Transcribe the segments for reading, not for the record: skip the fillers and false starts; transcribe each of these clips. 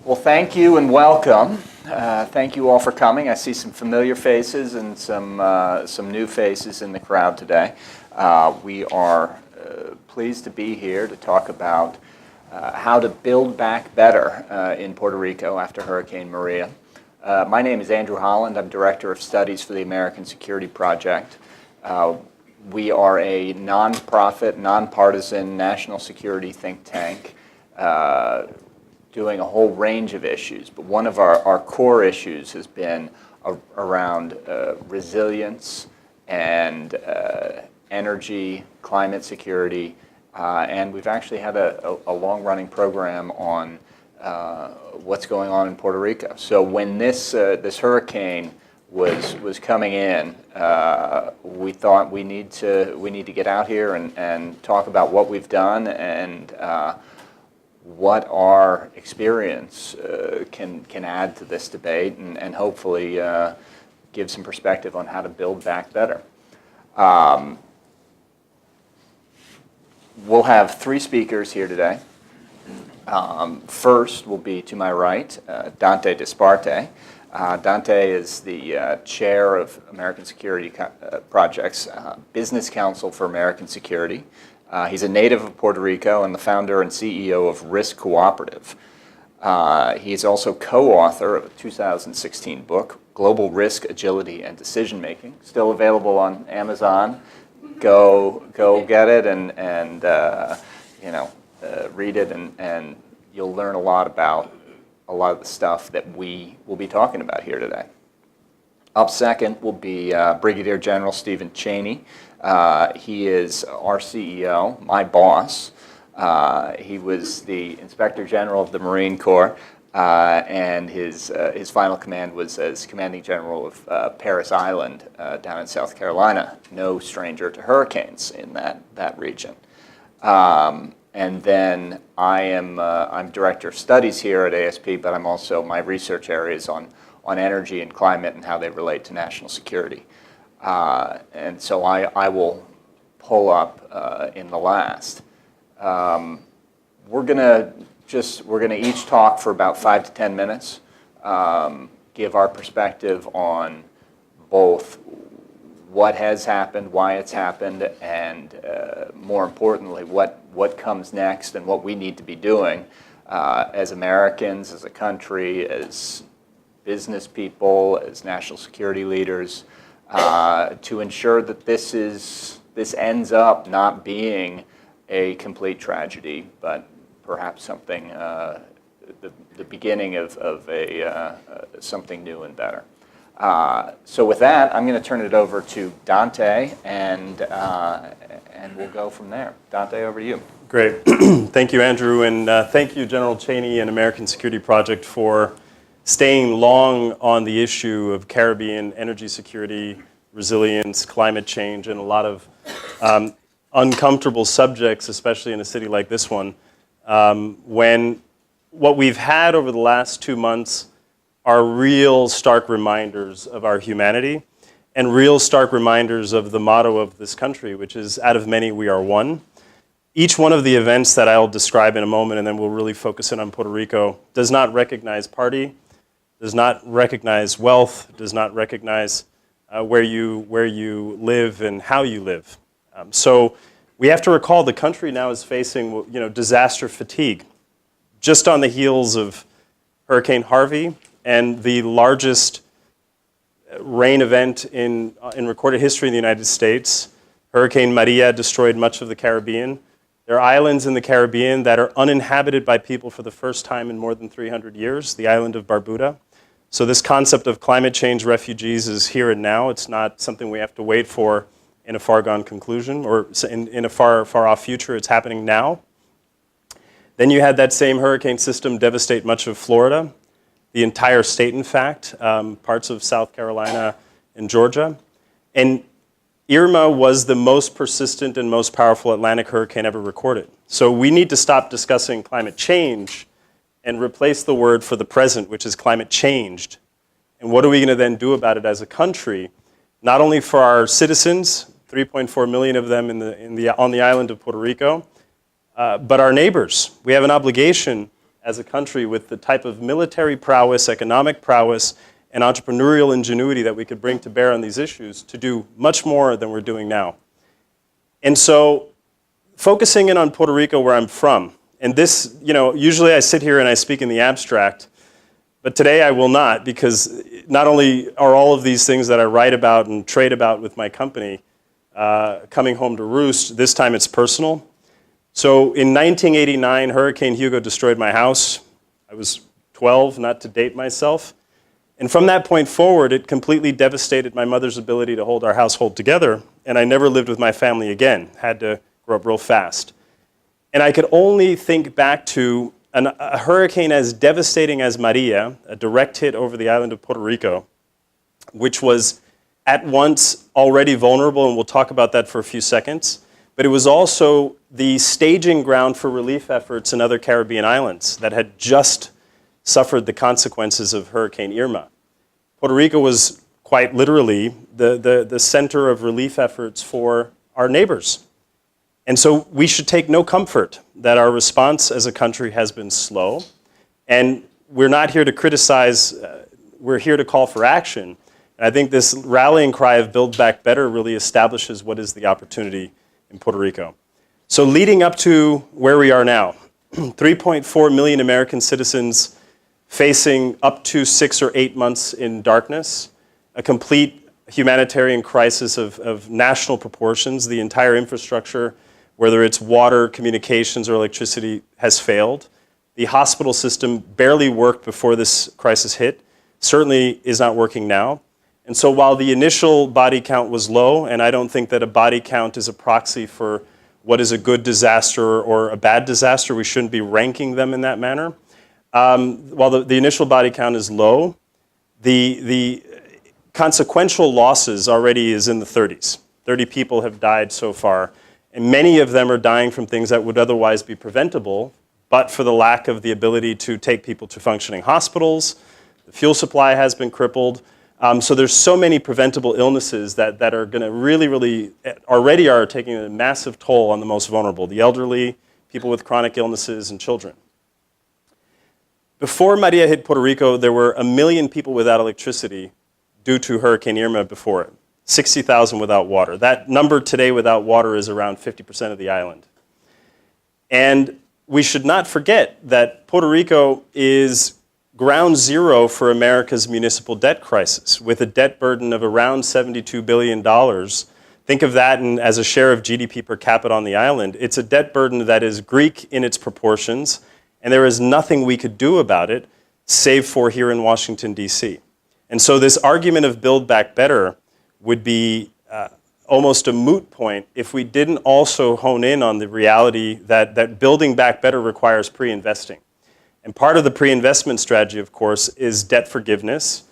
Well, thank you and welcome. Thank you all for coming. I see some familiar faces and some new faces in the crowd today. We are pleased to be here to talk about how to build back better in Puerto Rico after Hurricane Maria. My name is Andrew Holland. I'm Director of Studies for the American Security Project. We are a nonprofit, nonpartisan national security think tank doing a whole range of issues. But one of our core issues has been around resilience and energy, climate security, and we've actually had a long-running program on what's going on in Puerto Rico. So when this hurricane was coming in, we thought we need to get out here and talk about what we've done and what our experience can add to this debate and hopefully give some perspective on how to build back better. We'll have three speakers here today. First will be to my right, Dante Disparte. Dante is the chair of American Security Project's Business Council for American Security. He's a native of Puerto Rico and the founder and CEO of Risk Cooperative. He's also co-author of a 2016 book, Global Risk, Agility, and Decision Making, still available on Amazon. Go get it and read it, and you'll learn a lot about a lot of the stuff that we will be talking about here today. Up second will be Brigadier General Stephen Cheney. He is our CEO, my boss. He was the Inspector General of the Marine Corps, and his final command was as Commanding General of Parris Island down in South Carolina. No stranger to hurricanes in that region. And then I'm Director of Studies here at ASP, but I'm also, my research areas on energy and climate and how they relate to national security. And so I will pull up in the last. We're gonna each talk for about 5 to 10 minutes, give our perspective on both what has happened, why it's happened, and more importantly, what comes next and what we need to be doing as Americans, as a country, as business people, as national security leaders, to ensure that this ends up not being a complete tragedy, but perhaps something, the beginning of something new and better. So with that, I'm going to turn it over to Dante, and we'll go from there. Dante, over to you. Great. Thank you, Andrew, and thank you, General Cheney and American Security Project, for staying long on the issue of Caribbean energy security, resilience, climate change, and a lot of uncomfortable subjects, especially in a city like this one, when what we've had over the last 2 months are real stark reminders of our humanity and real stark reminders of the motto of this country, which is, out of many we are one. Each one of the events that I'll describe in a moment, and then we'll really focus in on Puerto Rico, does not recognize party, does not recognize wealth, does not recognize where you live and how you live. So we have to recall the country now is facing disaster fatigue. Just on the heels of Hurricane Harvey and the largest rain event in recorded history in the United States, Hurricane Maria destroyed much of the Caribbean. There are islands in the Caribbean that are uninhabited by people for the first time in more than 300 years, the island of Barbuda. So this concept of climate change refugees is here and now. It's not something we have to wait for in a far-gone conclusion or in a far-off future. It's happening now. Then you had that same hurricane system devastate much of Florida, the entire state, in fact, parts of South Carolina and Georgia. And Irma was the most persistent and most powerful Atlantic hurricane ever recorded. So we need to stop discussing climate change and replace the word for the present, which is climate changed. And what are we going to then do about it as a country, not only for our citizens, 3.4 million of them on the island of Puerto Rico, but our neighbors. We have an obligation as a country with the type of military prowess, economic prowess, and entrepreneurial ingenuity that we could bring to bear on these issues to do much more than we're doing now. And so, focusing in on Puerto Rico, where I'm from, and this, usually I sit here and I speak in the abstract, but today I will not, because not only are all of these things that I write about and trade about with my company coming home to roost, this time it's personal. So in 1989, Hurricane Hugo destroyed my house. I was 12, not to date myself. And from that point forward, it completely devastated my mother's ability to hold our household together, and I never lived with my family again. Had to grow up real fast. And I could only think back to a hurricane as devastating as Maria, a direct hit over the island of Puerto Rico, which was at once already vulnerable, and we'll talk about that for a few seconds, but it was also the staging ground for relief efforts in other Caribbean islands that had just suffered the consequences of Hurricane Irma. Puerto Rico was quite literally the center of relief efforts for our neighbors. And so we should take no comfort that our response as a country has been slow. And we're not here to criticize, we're here to call for action. And I think this rallying cry of Build Back Better really establishes what is the opportunity in Puerto Rico. So leading up to where we are now, 3.4 million American citizens facing up to 6 or 8 months in darkness, a complete humanitarian crisis of national proportions. The entire infrastructure, whether it's water, communications, or electricity, has failed. The hospital system barely worked before this crisis hit, certainly is not working now. And so while the initial body count was low, and I don't think that a body count is a proxy for what is a good disaster or a bad disaster, we shouldn't be ranking them in that manner. While the initial body count is low, the consequential losses already is in the 30s. 30 people have died so far, and many of them are dying from things that would otherwise be preventable, but for the lack of the ability to take people to functioning hospitals. The fuel supply has been crippled. So there's so many preventable illnesses that are going to really, already are taking a massive toll on the most vulnerable, the elderly, people with chronic illnesses, and children. Before Maria hit Puerto Rico, there were 1 million people without electricity due to Hurricane Irma before it, 60,000 without water. That number today without water is around 50% of the island. And we should not forget that Puerto Rico is ground zero for America's municipal debt crisis, with a debt burden of around $72 billion. Think of that as a share of GDP per capita on the island. It's a debt burden that is Greek in its proportions, and there is nothing we could do about it, save for here in Washington, D.C. And so this argument of Build Back Better would be almost a moot point if we didn't also hone in on the reality that building back better requires pre-investing. And part of the pre-investment strategy, of course, is debt forgiveness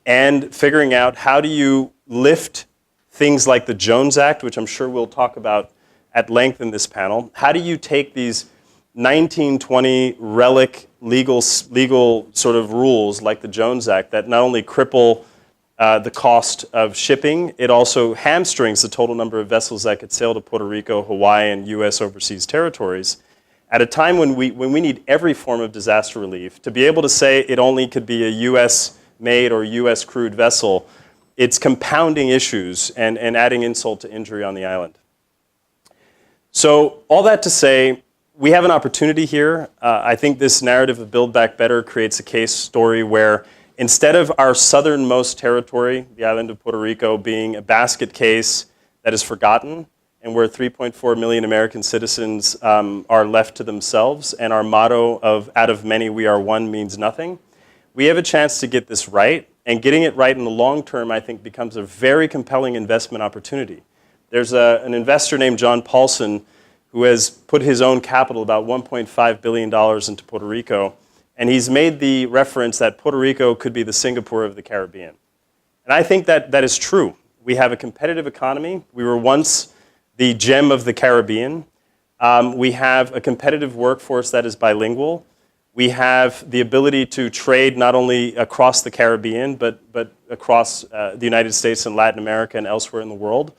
and figuring out how do you lift things like the Jones Act, which I'm sure we'll talk about at length in this panel. How do you take these 1920 relic legal sort of rules like the Jones Act that not only cripple the cost of shipping, it also hamstrings the total number of vessels that could sail to Puerto Rico, Hawaii, and U.S. overseas territories, at a time when we need every form of disaster relief. To be able to say it only could be a U.S.-made or U.S.-crewed vessel, it's compounding issues and adding insult to injury on the island. So all that to say, we have an opportunity here. I think this narrative of Build Back Better creates a case story where instead of our southernmost territory, the island of Puerto Rico, being a basket case that is forgotten, and where 3.4 million American citizens are left to themselves, and our motto of out of many we are one means nothing, we have a chance to get this right, and getting it right in the long term, I think, becomes a very compelling investment opportunity. There's an investor named John Paulson who has put his own capital, about $1.5 billion, into Puerto Rico, and he's made the reference that Puerto Rico could be the Singapore of the Caribbean. And I think that is true. We have a competitive economy. We were once the gem of the Caribbean. We have a competitive workforce that is bilingual. We have the ability to trade not only across the Caribbean, but across the United States and Latin America and elsewhere in the world.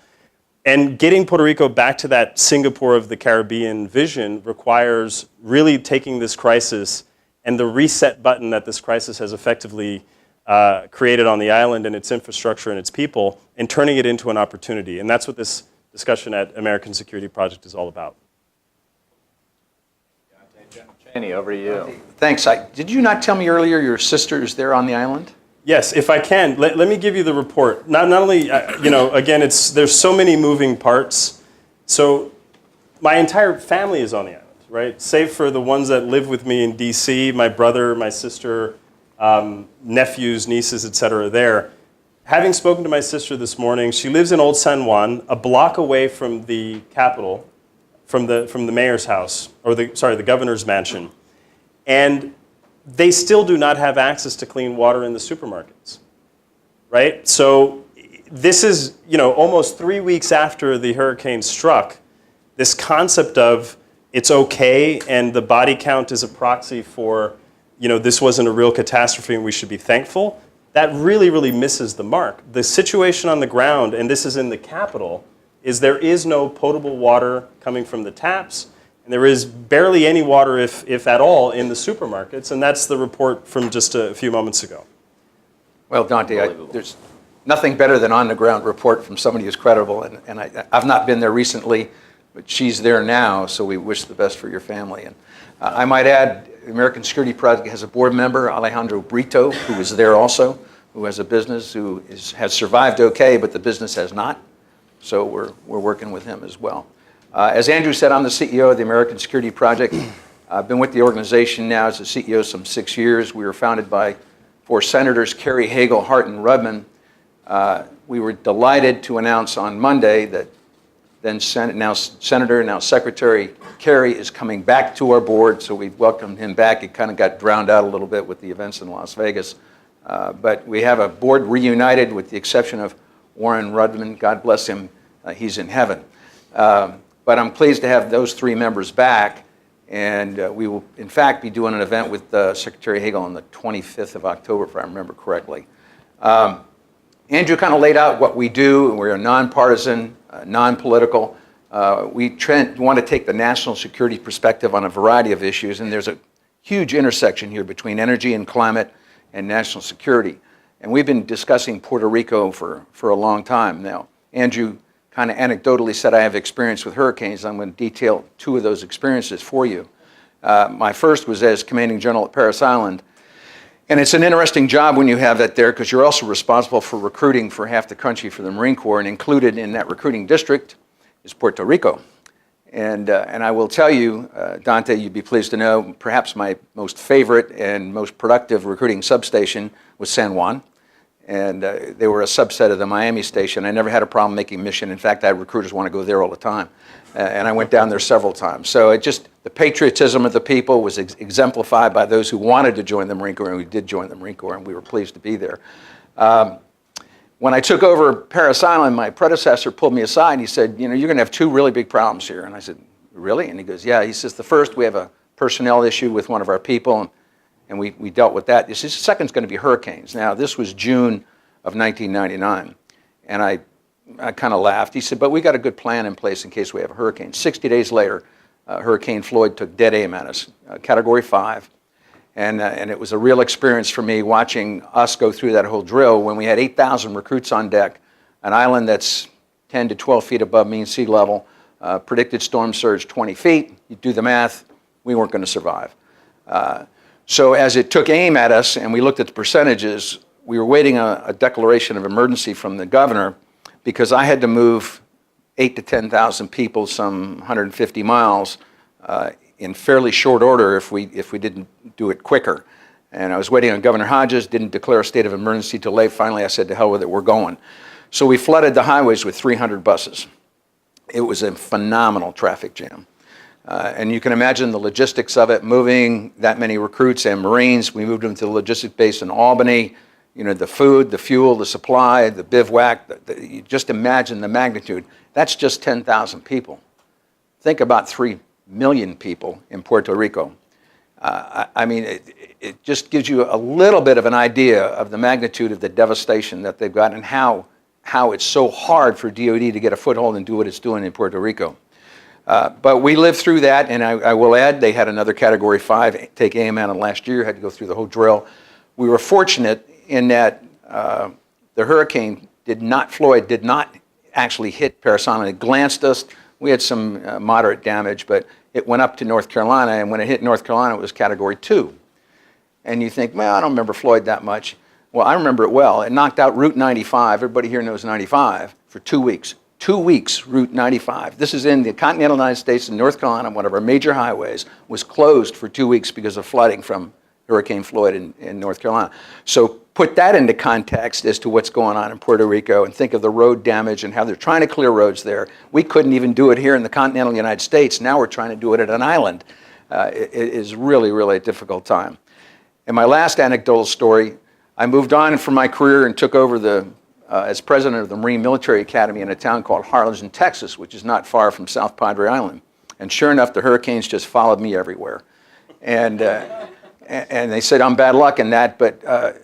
And getting Puerto Rico back to that Singapore of the Caribbean vision requires really taking this crisis and the reset button that this crisis has effectively created on the island and its infrastructure and its people, and turning it into an opportunity. And that's what this discussion at American Security Project is all about. Cheney, over to you. Thanks. Did you not tell me earlier your sister is there on the island? Yes, if I can, let me give you the report. Not only, again, there's so many moving parts. So my entire family is on the island, right? Save for the ones that live with me in DC, my brother, my sister, nephews, nieces, et cetera, there. Having spoken to my sister this morning, she lives in Old San Juan, a block away from the Capitol, from the mayor's house, or the governor's mansion. And they still do not have access to clean water in the supermarkets, right? So this is, almost 3 weeks after the hurricane struck, this concept of it's okay and the body count is a proxy for, this wasn't a real catastrophe and we should be thankful, that really, really misses the mark. The situation on the ground, and this is in the Capitol, is there is no potable water coming from the taps, and there is barely any water, if at all, in the supermarkets, and that's the report from just a few moments ago. Well, Dante, there's nothing better than on-the-ground report from somebody who's credible, and I've not been there recently, but she's there now, so we wish the best for your family. And I might add, the American Security Project has a board member, Alejandro Brito, who is there also, who has a business, who has survived okay, but the business has not. So we're working with him as well. As Andrew said, I'm the CEO of the American Security Project. I've been with the organization now as a CEO some 6 years. We were founded by 4 senators, Kerry, Hagel, Hart, and Rudman. We were delighted to announce on Monday that then Senator, now Secretary Kerry is coming back to our board, so we've welcomed him back. It kind of got drowned out a little bit with the events in Las Vegas. But we have a board reunited with the exception of Warren Rudman. God bless him. He's in heaven. But I'm pleased to have those 3 members back. And we will, in fact, be doing an event with Secretary Hagel on the 25th of October, if I remember correctly. Andrew kind of laid out what we do. We're a nonpartisan, non-political. We want to take the national security perspective on a variety of issues. And there's a huge intersection here between energy and climate and national security. And we've been discussing Puerto Rico for a long time now. Andrew kind of anecdotally said I have experience with hurricanes. I'm going to detail 2 of those experiences for you. My first was as commanding general at Parris Island. And it's an interesting job when you have that there because you're also responsible for recruiting for half the country for the Marine Corps, and included in that recruiting district is Puerto Rico. And I will tell you, Dante, you'd be pleased to know, perhaps my most favorite and most productive recruiting substation was San Juan. And they were a subset of the Miami station. I never had a problem making mission. In fact, I had recruiters want to go there all the time. And I went down there several times. So the patriotism of the people was exemplified by those who wanted to join the Marine Corps and who did join the Marine Corps, and we were pleased to be there. When I took over Parris Island, my predecessor pulled me aside and he said, you're going to have 2 really big problems here. And I said, really? And he goes, yeah. He says, the first, we have a personnel issue with one of our people, and we dealt with that. He says, the second's going to be hurricanes. Now, this was June of 1999, and I kind of laughed. He said, but we got a good plan in place in case we have a hurricane. 60 days later, Hurricane Floyd took dead aim at us, Category 5. And it was a real experience for me watching us go through that whole drill when we had 8,000 recruits on deck, an island that's 10 to 12 feet above mean sea level, predicted storm surge 20 feet. You do the math, we weren't going to survive. So as it took aim at us and we looked at the percentages, we were waiting a declaration of emergency from the governor because I had to move 8,000 to 10,000 people some 150 miles in fairly short order if we didn't do it quicker. And I was waiting on Governor Hodges, didn't declare a state of emergency till late. Finally, I said, to hell with it, we're going. So we flooded the highways with 300 buses. It was a phenomenal traffic jam. And you can imagine the logistics of it, moving that many recruits and Marines. We moved them to the logistics base in Albany. The food, the fuel, the supply, the bivouac. You just imagine the magnitude. That's just 10,000 people. Think about 3 million people in Puerto Rico. I mean, it just gives you a little bit of an idea of the magnitude of the devastation that they've got and how it's so hard for DOD to get a foothold and do what it's doing in Puerto Rico. But we lived through that, and I will add, they had another Category 5 take AMN last year, had to go through the whole drill. We were fortunate in that the hurricane Floyd did not actually hit Parasana. It glanced us. We had some moderate damage, but it went up to North Carolina, and when it hit North Carolina, it was Category 2. And you think, well, I don't remember Floyd that much. Well, I remember it well. It knocked out Route 95. Everybody here knows 95 for 2 weeks. 2 weeks, Route 95. This is in the continental United States in North Carolina, one of our major highways, was closed for 2 weeks because of flooding from Hurricane Floyd in North Carolina. So put that into context as to what's going on in Puerto Rico and think of the road damage and how they're trying to clear roads there. We couldn't even do it here in the continental United States. Now we're trying to do it at an island. It is really, really a difficult time. And my last anecdotal story, I moved on from my career and took over as president of the Marine Military Academy in a town called Harlingen, Texas, which is not far from South Padre Island. And sure enough, the hurricanes just followed me everywhere. And they said I'm bad luck in that, but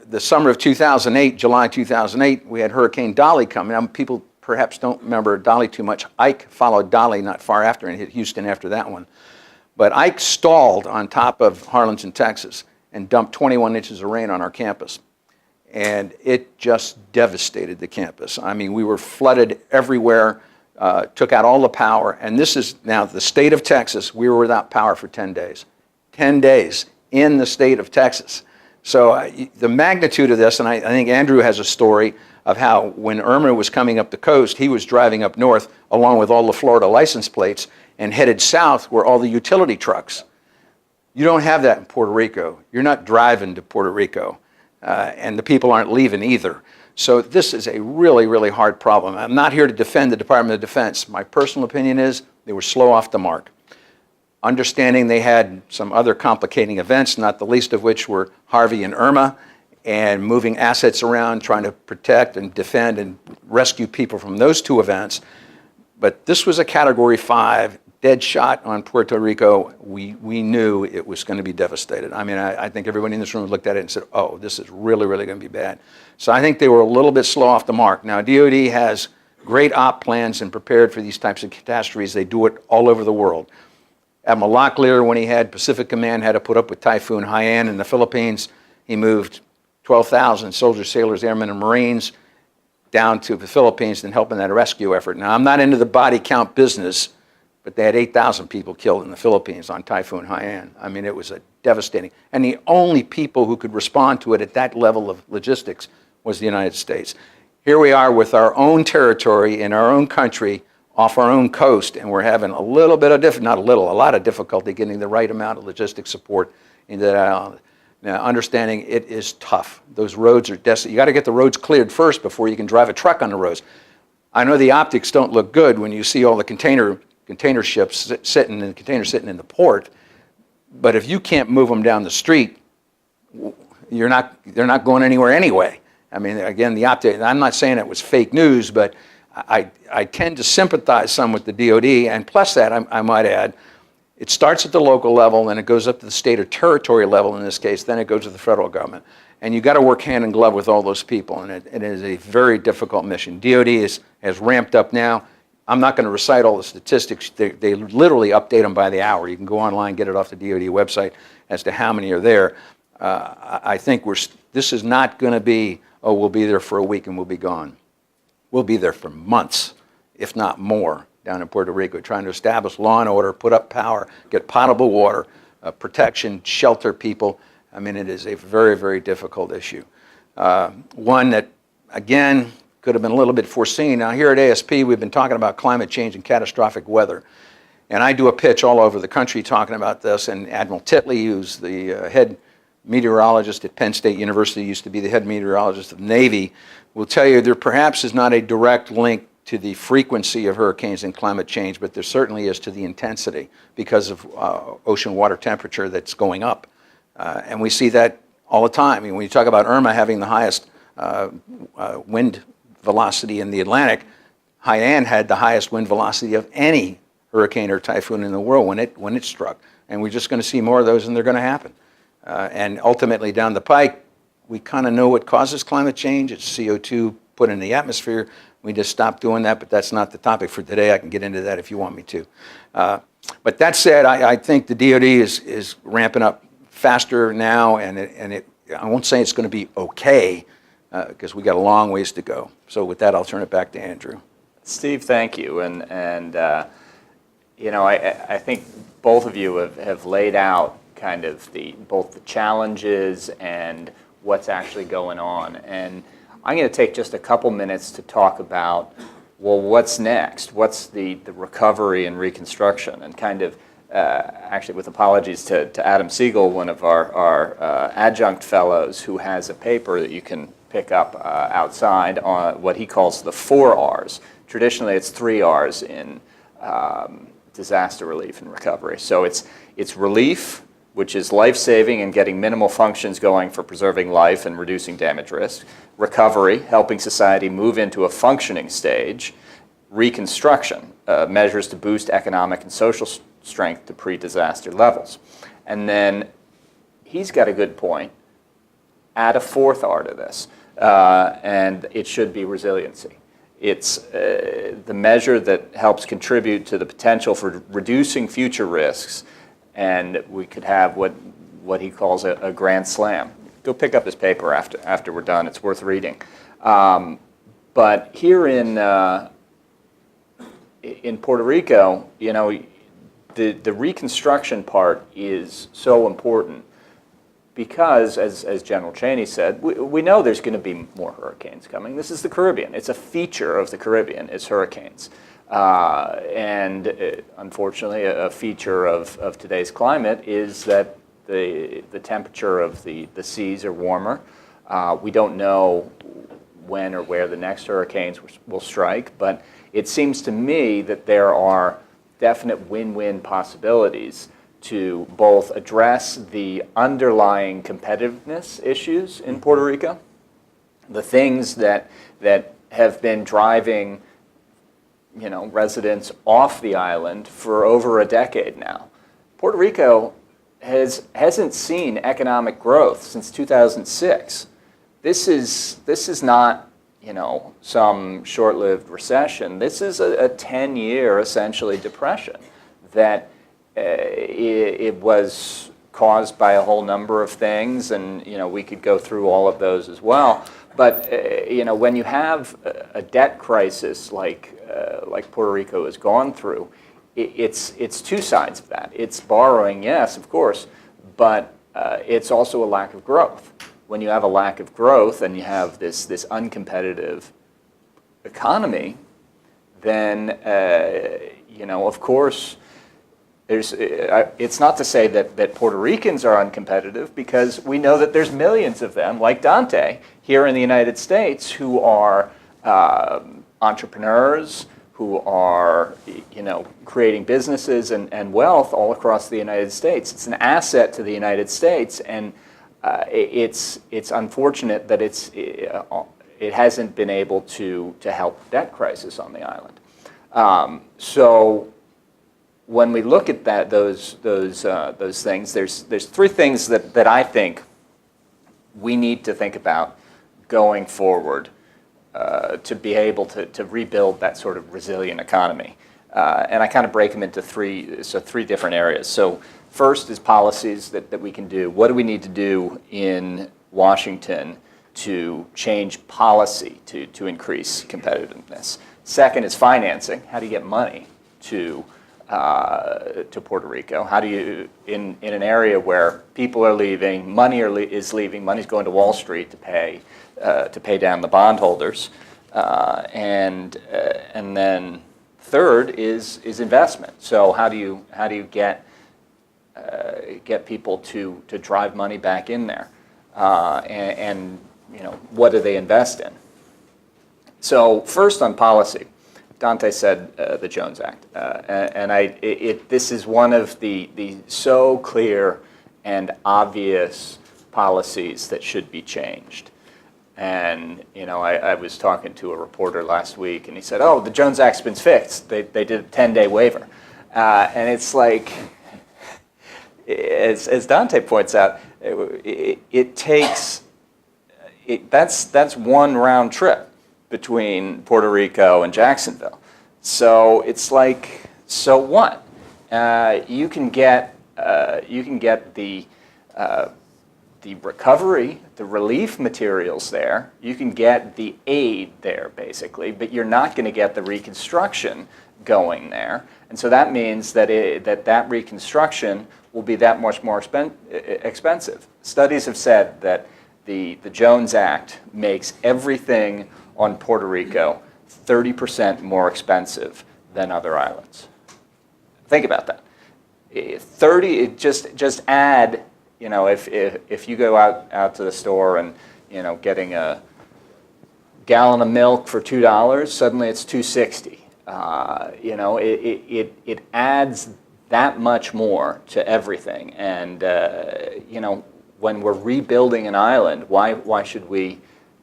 the summer of 2008, July 2008, we had Hurricane Dolly coming. Now, people perhaps don't remember Dolly too much. Ike followed Dolly not far after and hit Houston after that one. But Ike stalled on top of Harlingen, Texas, and dumped 21 inches of rain on our campus. And it just devastated the campus. I mean, we were flooded everywhere, took out all the power, and this is now the state of Texas. We were without power for 10 days. 10 days in the state of Texas. So the magnitude of this, and I think Andrew has a story of how when Irma was coming up the coast, he was driving up north along with all the Florida license plates and headed south were all the utility trucks. You don't have that in Puerto Rico. You're not driving to Puerto Rico. And the people aren't leaving either. So this is a really, really hard problem. I'm not here to defend the Department of Defense. My personal opinion is they were slow off the mark. Understanding they had some other complicating events, not the least of which were Harvey and Irma, and moving assets around, trying to protect and defend and rescue people from those two events. But this was a Category 5 dead shot on Puerto Rico. We knew it was going to be devastated. I mean, I think everybody in this room looked at it and said, oh, this is really, really going to be bad. So I think they were a little bit slow off the mark. Now, DOD has great op plans and prepared for these types of catastrophes. They do it all over the world. Admiral Locklear, when he had Pacific Command, had to put up with Typhoon Haiyan in the Philippines. He moved 12,000 soldiers, sailors, airmen, and Marines down to the Philippines and helping that rescue effort. Now, I'm not into the body count business, but they had 8,000 people killed in the Philippines on Typhoon Haiyan. I mean, it was a devastating. And the only people who could respond to it at that level of logistics was the United States. Here we are with our own territory in our own country off our own coast, and we're having a little bit of a lot of difficulty getting the right amount of logistic support into that island. Now, understanding it is tough. Those roads are desolate. You got to get the roads cleared first before you can drive a truck on the roads. I know the optics don't look good when you see all the container ships sitting in the port, but if you can't move them down the street, they're not going anywhere anyway. I mean, again, the optics, I'm not saying it was fake news, but I tend to sympathize some with the DOD, and plus that, I might add, it starts at the local level, and it goes up to the state or territory level in this case, then it goes to the federal government. And you've got to work hand in glove with all those people, and it is a very difficult mission. DOD has ramped up now. I'm not going to recite all the statistics. They literally update them by the hour. You can go online, get it off the DOD website as to how many are there. I think this is not going to be, oh, we'll be there for a week and we'll be gone. We'll be there for months, if not more, down in Puerto Rico, trying to establish law and order, put up power, get potable water, protection, shelter people. I mean, it is a very, very difficult issue. One that, again, could have been a little bit foreseen. Now, here at ASP, we've been talking about climate change and catastrophic weather. And I do a pitch all over the country talking about this, and Admiral Titley, who's the head meteorologist at Penn State University, used to be the head meteorologist of the Navy, will tell you there perhaps is not a direct link to the frequency of hurricanes and climate change, but there certainly is to the intensity because of ocean water temperature that's going up. And we see that all the time. I mean, when you talk about Irma having the highest wind velocity in the Atlantic, Haiyan had the highest wind velocity of any hurricane or typhoon in the world when it struck. And we're just going to see more of those, and they're going to happen. And ultimately, down the pike, we kind of know what causes climate change. It's CO2 put in the atmosphere. We just stopped doing that, but that's not the topic for today. I can get into that if you want me to. But that said, I think the DoD is ramping up faster now, and I won't say it's going to be okay, because we got a long ways to go. So with that, I'll turn it back to Andrew. Steve, thank you. You know, I think both of you have laid out kind of both the challenges and what's actually going on. And I'm going to take just a couple minutes to talk about, well, what's next? What's the recovery and reconstruction? And kind of, actually with apologies to Adam Siegel, one of our adjunct fellows, who has a paper that you can pick up outside on what he calls the 4 R's. Traditionally, it's 3 R's in disaster relief and recovery. So it's relief, which is life-saving and getting minimal functions going for preserving life and reducing damage risk. Recovery, helping society move into a functioning stage. Reconstruction, measures to boost economic and social strength to pre-disaster levels. And then he's got a good point. Add a 4th R to this, and it should be resiliency. It's the measure that helps contribute to the potential for reducing future risks, and we could have what he calls a grand slam. Go pick up his paper after we're done. It's worth reading. But here in Puerto Rico, you know, the reconstruction part is so important because, as General Cheney said, we know there's going to be more hurricanes coming. This is the Caribbean. It's a feature of the Caribbean is hurricanes. Unfortunately, a feature of today's climate is that the temperature of the seas are warmer. We don't know when or where the next hurricanes will strike, but it seems to me that there are definite win-win possibilities to both address the underlying competitiveness issues in Puerto Rico, the things that have been driving, you know, residents off the island for over a decade now. Puerto Rico hasn't seen economic growth since 2006. This is not, you know, some short-lived recession. This is a 10-year, essentially, depression that it was caused by a whole number of things, and, you know, we could go through all of those as well. But, you know, when you have a debt crisis like Puerto Rico has gone through, it's 2 sides of that. It's borrowing, yes, of course, but it's also a lack of growth. When you have a lack of growth and you have this uncompetitive economy, then, you know, of course, it's not to say that Puerto Ricans are uncompetitive, because we know that there's millions of them, like Dante, here in the United States, who are entrepreneurs, who are, you know, creating businesses and wealth all across the United States. It's an asset to the United States, and it's unfortunate that it hasn't been able to help the debt crisis on the island. So when we look at those things, there's 3 things that I think we need to think about going forward to be able to rebuild that sort of resilient economy. And I kind of break them into 3 different areas. So first is policies that we can do. What do we need to do in Washington to change policy to increase competitiveness? Second is financing. How do you get money to Puerto Rico? How do you, in an area where people are leaving, is leaving, money's going to Wall Street to pay down the bondholders, and then third is investment. So how do you get people to drive money back in there, and you know, what do they invest in? So first on policy. Dante said the Jones Act, and this is one of the so clear and obvious policies that should be changed. And, you know, I was talking to a reporter last week, and he said, "Oh, the Jones Act's been fixed. They did a 10-day waiver," and it's like, as Dante points out, it takes that's one round trip. between Puerto Rico and Jacksonville. So it's like, so what? You can get the recovery, the relief materials there. You can get the aid there, basically, but you're not going to get the reconstruction going there. And so that means that that reconstruction will be that much more expensive. Studies have said that the Jones Act makes everything on Puerto Rico 30% more expensive than other islands. Think about that. 30, just add, you know, if you go out to the store and, you know, getting a gallon of milk for $2, suddenly it's $2.60. You know, it adds that much more to everything. And, you know, when we're rebuilding an island, why should we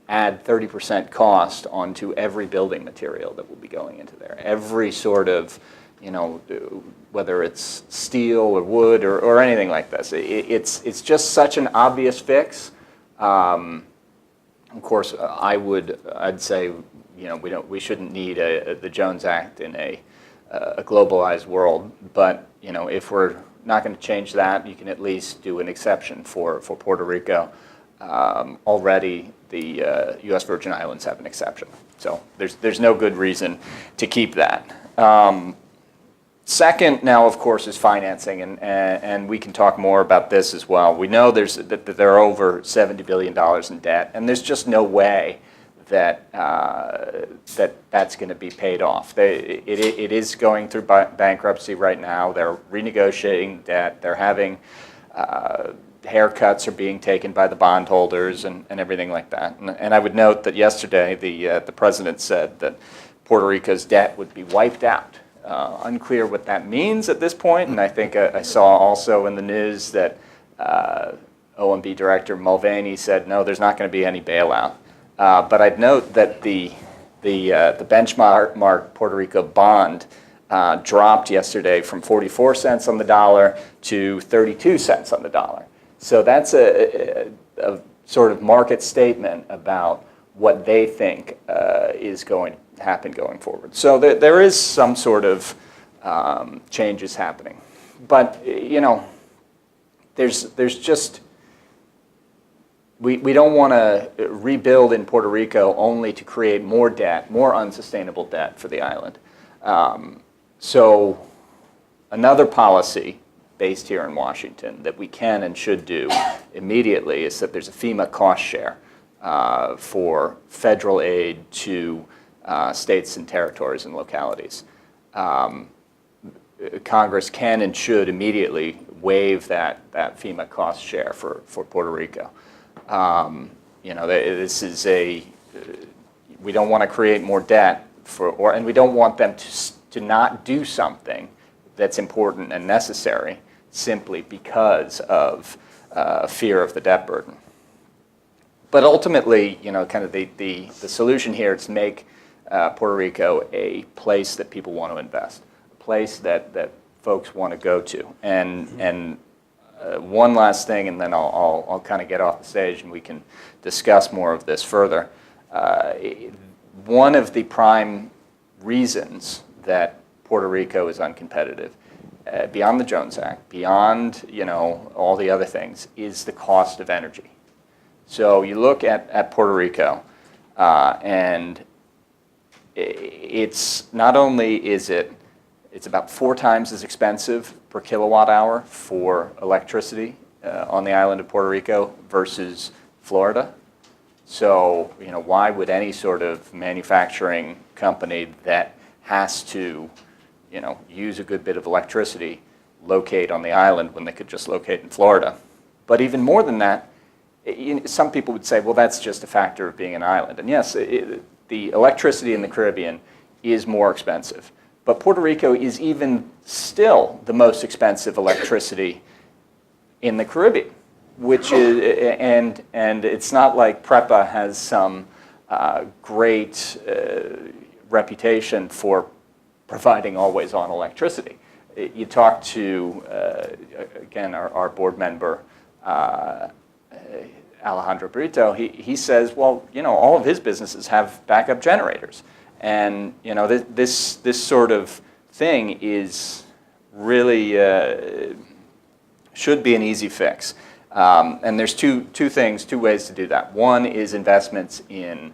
add 30% cost onto every building material that will be going into there? Every sort of, you know, whether it's steel or wood or anything like this. It's just such an obvious fix. Of course, I'd say, you know, we shouldn't need the Jones Act in a globalized world. But, you know, if we're not going to change that, you can at least do an exception for Puerto Rico. Already, the U.S. Virgin Islands have an exception. So there's no good reason to keep that. Second, now, of course, is financing, and we can talk more about this as well. We know that there are over $70 billion in debt, and there's just no way that that's going to be paid off. It is going through bankruptcy right now. They're renegotiating debt. They're having haircuts are being taken by the bondholders and everything like that. And I would note that yesterday the president said that Puerto Rico's debt would be wiped out. Unclear what that means at this point, and I think I saw also in the news that OMB Director Mulvaney said, no, there's not going to be any bailout. But I'd note that the benchmark Puerto Rico bond dropped yesterday from 44 cents on the dollar to 32 cents on the dollar. So that's a sort of market statement about what they think is going to happen going forward. So there is some sort of changes happening. But, you know, there's just, we don't want to rebuild in Puerto Rico only to create more debt, more unsustainable debt for the island. So another policy based here in Washington that we can and should do immediately is that there's a FEMA cost share for federal aid to states and territories and localities. Congress can and should immediately waive that FEMA cost share for Puerto Rico. You know, this is we don't want to create more debt and we don't want them to not do something that's important and necessary simply because of fear of the debt burden. But ultimately, you know, kind of the solution here is to make Puerto Rico a place that people want to invest, a place that folks want to go to. And one last thing, and then I'll kind of get off the stage and we can discuss more of this further. One of the prime reasons that Puerto Rico is uncompetitive, beyond the Jones Act, beyond, you know, all the other things, is the cost of energy. So you look at Puerto Rico, and it's not only it's about 4 times as expensive per kilowatt hour for electricity on the island of Puerto Rico versus Florida. So, you know, why would any sort of manufacturing company that has to, you know, use a good bit of electricity locate on the island when they could just locate in Florida? But even more than that, some people would say, well, that's just a factor of being an island. And yes, the electricity in the Caribbean is more expensive. But Puerto Rico is even still the most expensive electricity in the Caribbean, which is, and it's not like PREPA has some great reputation for providing always-on electricity. You talk to, again, our board member, Alejandro Brito, he says, well, all of his businesses have backup generators. And, this sort of thing is really, should be an easy fix. And there's two ways to do that. One is investments in,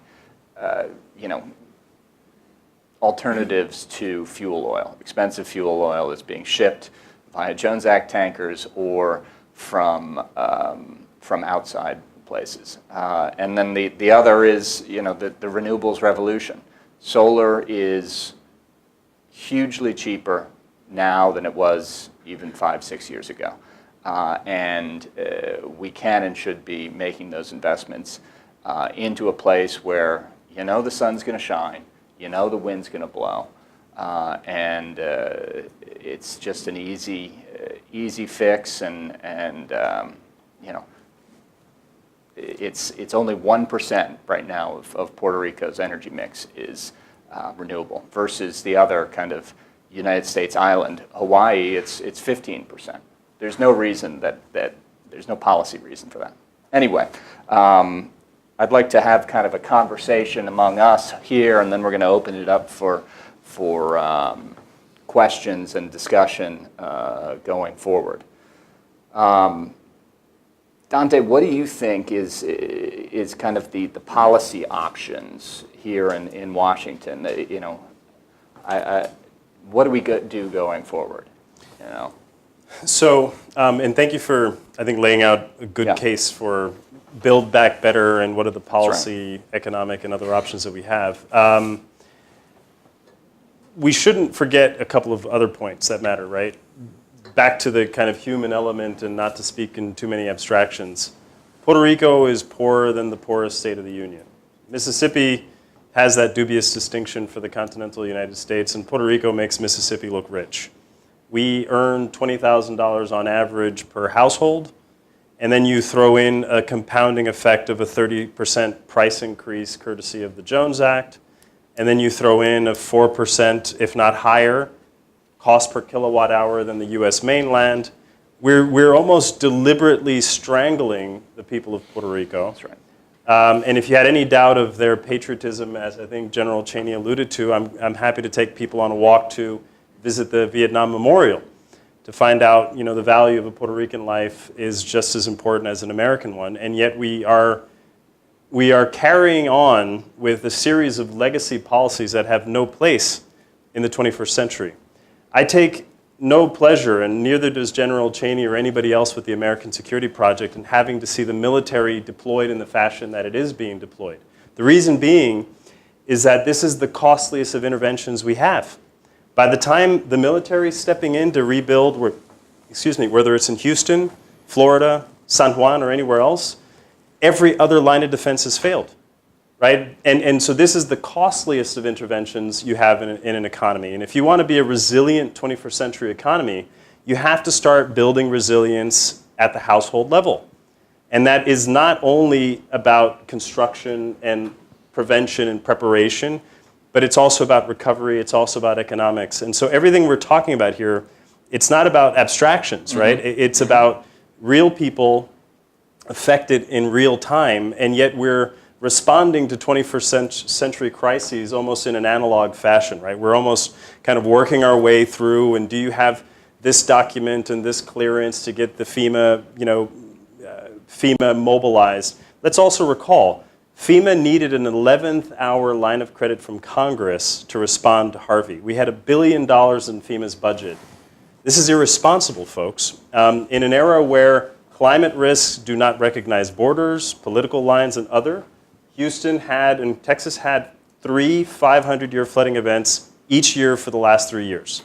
alternatives to fuel oil. Expensive fuel oil is being shipped via Jones Act tankers or from outside places. And then the other is, the renewables revolution. Solar is hugely cheaper now than it was even 5-6 years ago. And we can and should be making those investments into a place where the sun's going to shine, the wind's going to blow, and it's just an easy fix, and it's only 1% right now of Puerto Rico's energy mix is renewable versus the other kind of United States island, Hawaii. It's 15%. There's no reason that there's no policy reason for that. Anyway, I'd like to have kind of a conversation among us here, and then we're going to open it up for questions and discussion going forward. Dante, what do you think is kind of the policy options here in Washington? What do we do going forward? So, and thank you for, I think, laying out a good case for Build Back Better and what are the policy, economic, and other options that we have. We shouldn't forget a couple of other points that matter, right? Back to the kind of human element and not to speak in too many abstractions. Puerto Rico is poorer than the poorest state of the Union. Mississippi has that dubious distinction for the continental United States, and Puerto Rico makes Mississippi look rich. We earn $20,000 on average per household, and then you throw in a compounding effect of a 30% price increase courtesy of the Jones Act, and then you throw in a 4%, if not higher, cost per kilowatt hour than the US mainland. We're almost deliberately strangling the people of Puerto Rico. That's right. And if you had any doubt of their patriotism, as I think General Cheney alluded to, I'm happy to take people on a walk to visit the Vietnam Memorial to find out, the value of a Puerto Rican life is just as important as an American one, and yet we are carrying on with a series of legacy policies that have no place in the 21st century. I take no pleasure, and neither does General Cheney or anybody else with the American Security Project, in having to see the military deployed in the fashion that it is being deployed. The reason being is that this is the costliest of interventions we have. By the time the military is stepping in to rebuild, whether it's in Houston, Florida, San Juan, or anywhere else, every other line of defense has failed, right? And so this is the costliest of interventions you have in an economy. And if you want to be a resilient 21st century economy, you have to start building resilience at the household level. And that is not only about construction and prevention and preparation, but it's also about recovery, it's also about economics. And so everything we're talking about here, it's not about abstractions, right? It's about real people affected in real time, and yet we're responding to 21st century crises almost in an analog fashion, right? We're almost kind of working our way through, and do you have this document and this clearance to get the FEMA mobilized? Let's also recall, FEMA needed an 11th hour line of credit from Congress to respond to Harvey. We had $1 billion in FEMA's budget. This is irresponsible, folks. In an era where climate risks do not recognize borders, political lines, and other, Houston had and Texas had 3 500-year flooding events each year for the last 3 years.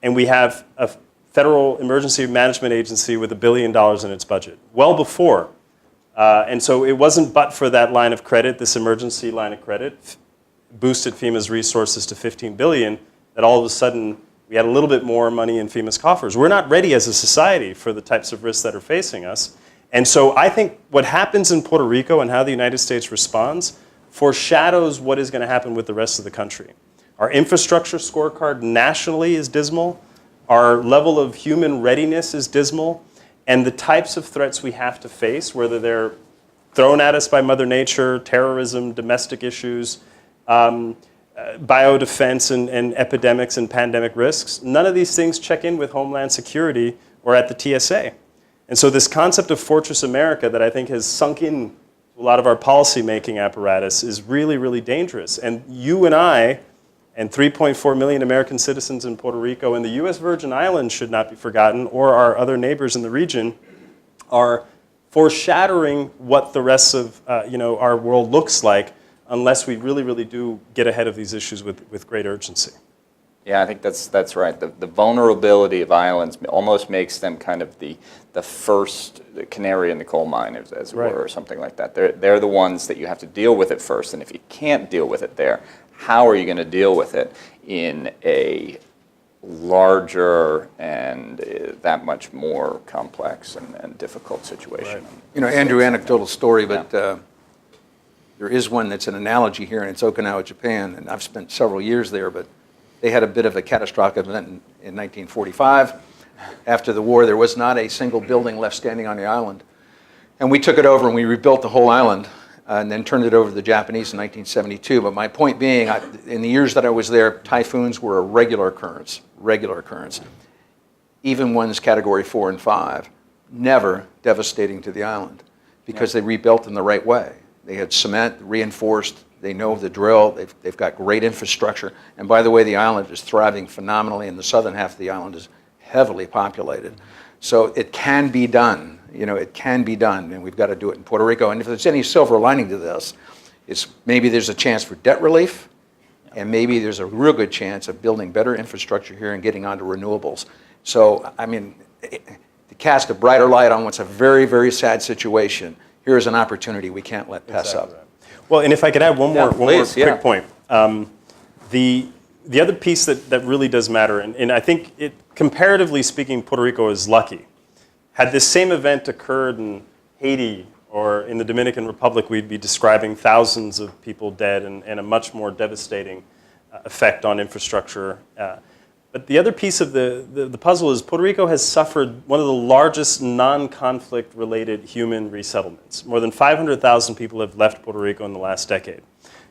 And we have a federal emergency management agency with $1 billion in its budget, well before. And so it wasn't but for that line of credit, this emergency line of credit, boosted FEMA's resources to $15 billion, that all of a sudden we had a little bit more money in FEMA's coffers. We're not ready as a society for the types of risks that are facing us. And so I think what happens in Puerto Rico and how the United States responds foreshadows what is going to happen with the rest of the country. Our infrastructure scorecard nationally is dismal. Our level of human readiness is dismal. And the types of threats we have to face, whether they're thrown at us by Mother Nature, terrorism, domestic issues, biodefense and epidemics and pandemic risks. None of these things check in with Homeland Security or at the TSA. And so this concept of Fortress America that I think has sunk in to a lot of our policymaking apparatus is really, really dangerous. And you and I and 3.4 million American citizens in Puerto Rico and the U.S. Virgin Islands should not be forgotten, or our other neighbors in the region, are foreshadowing what the rest of our world looks like unless we really, really do get ahead of these issues with great urgency. Yeah, I think that's right. The vulnerability of islands almost makes them kind of the first canary in the coal mine, as it were, or something like that. They're the ones that you have to deal with it first, and if you can't deal with it there, how are you going to deal with it in a larger and that much more complex and difficult situation? Right. You know, Andrew, anecdotal story, but there is one that's an analogy here, and it's Okinawa, Japan, and I've spent several years there, but they had a bit of a catastrophic event in 1945. After the war, there was not a single building left standing on the island. And we took it over and we rebuilt the whole island and then turned it over to the Japanese in 1972. But my point being, in the years that I was there, typhoons were a regular occurrence. Even ones category 4 and 5, never devastating to the island because they rebuilt in the right way. They had cement, reinforced, they know the drill, they've got great infrastructure. And by the way, the island is thriving phenomenally, and the southern half of the island is heavily populated. So it can be done, it can be done, and we've got to do it in Puerto Rico. And if there's any silver lining to this, it's maybe there's a chance for debt relief, and maybe there's a real good chance of building better infrastructure here and getting onto renewables. So, I mean, to cast a brighter light on what's a very, very sad situation, here's an opportunity we can't let pass up. Well, and if I could add one more quick point. The other piece that really does matter, and I think comparatively speaking, Puerto Rico is lucky. Had this same event occurred in Haiti or in the Dominican Republic, we'd be describing thousands of people dead and a much more devastating effect on infrastructure. But the other piece of the puzzle is Puerto Rico has suffered one of the largest non-conflict related human resettlements. More than 500,000 people have left Puerto Rico in the last decade,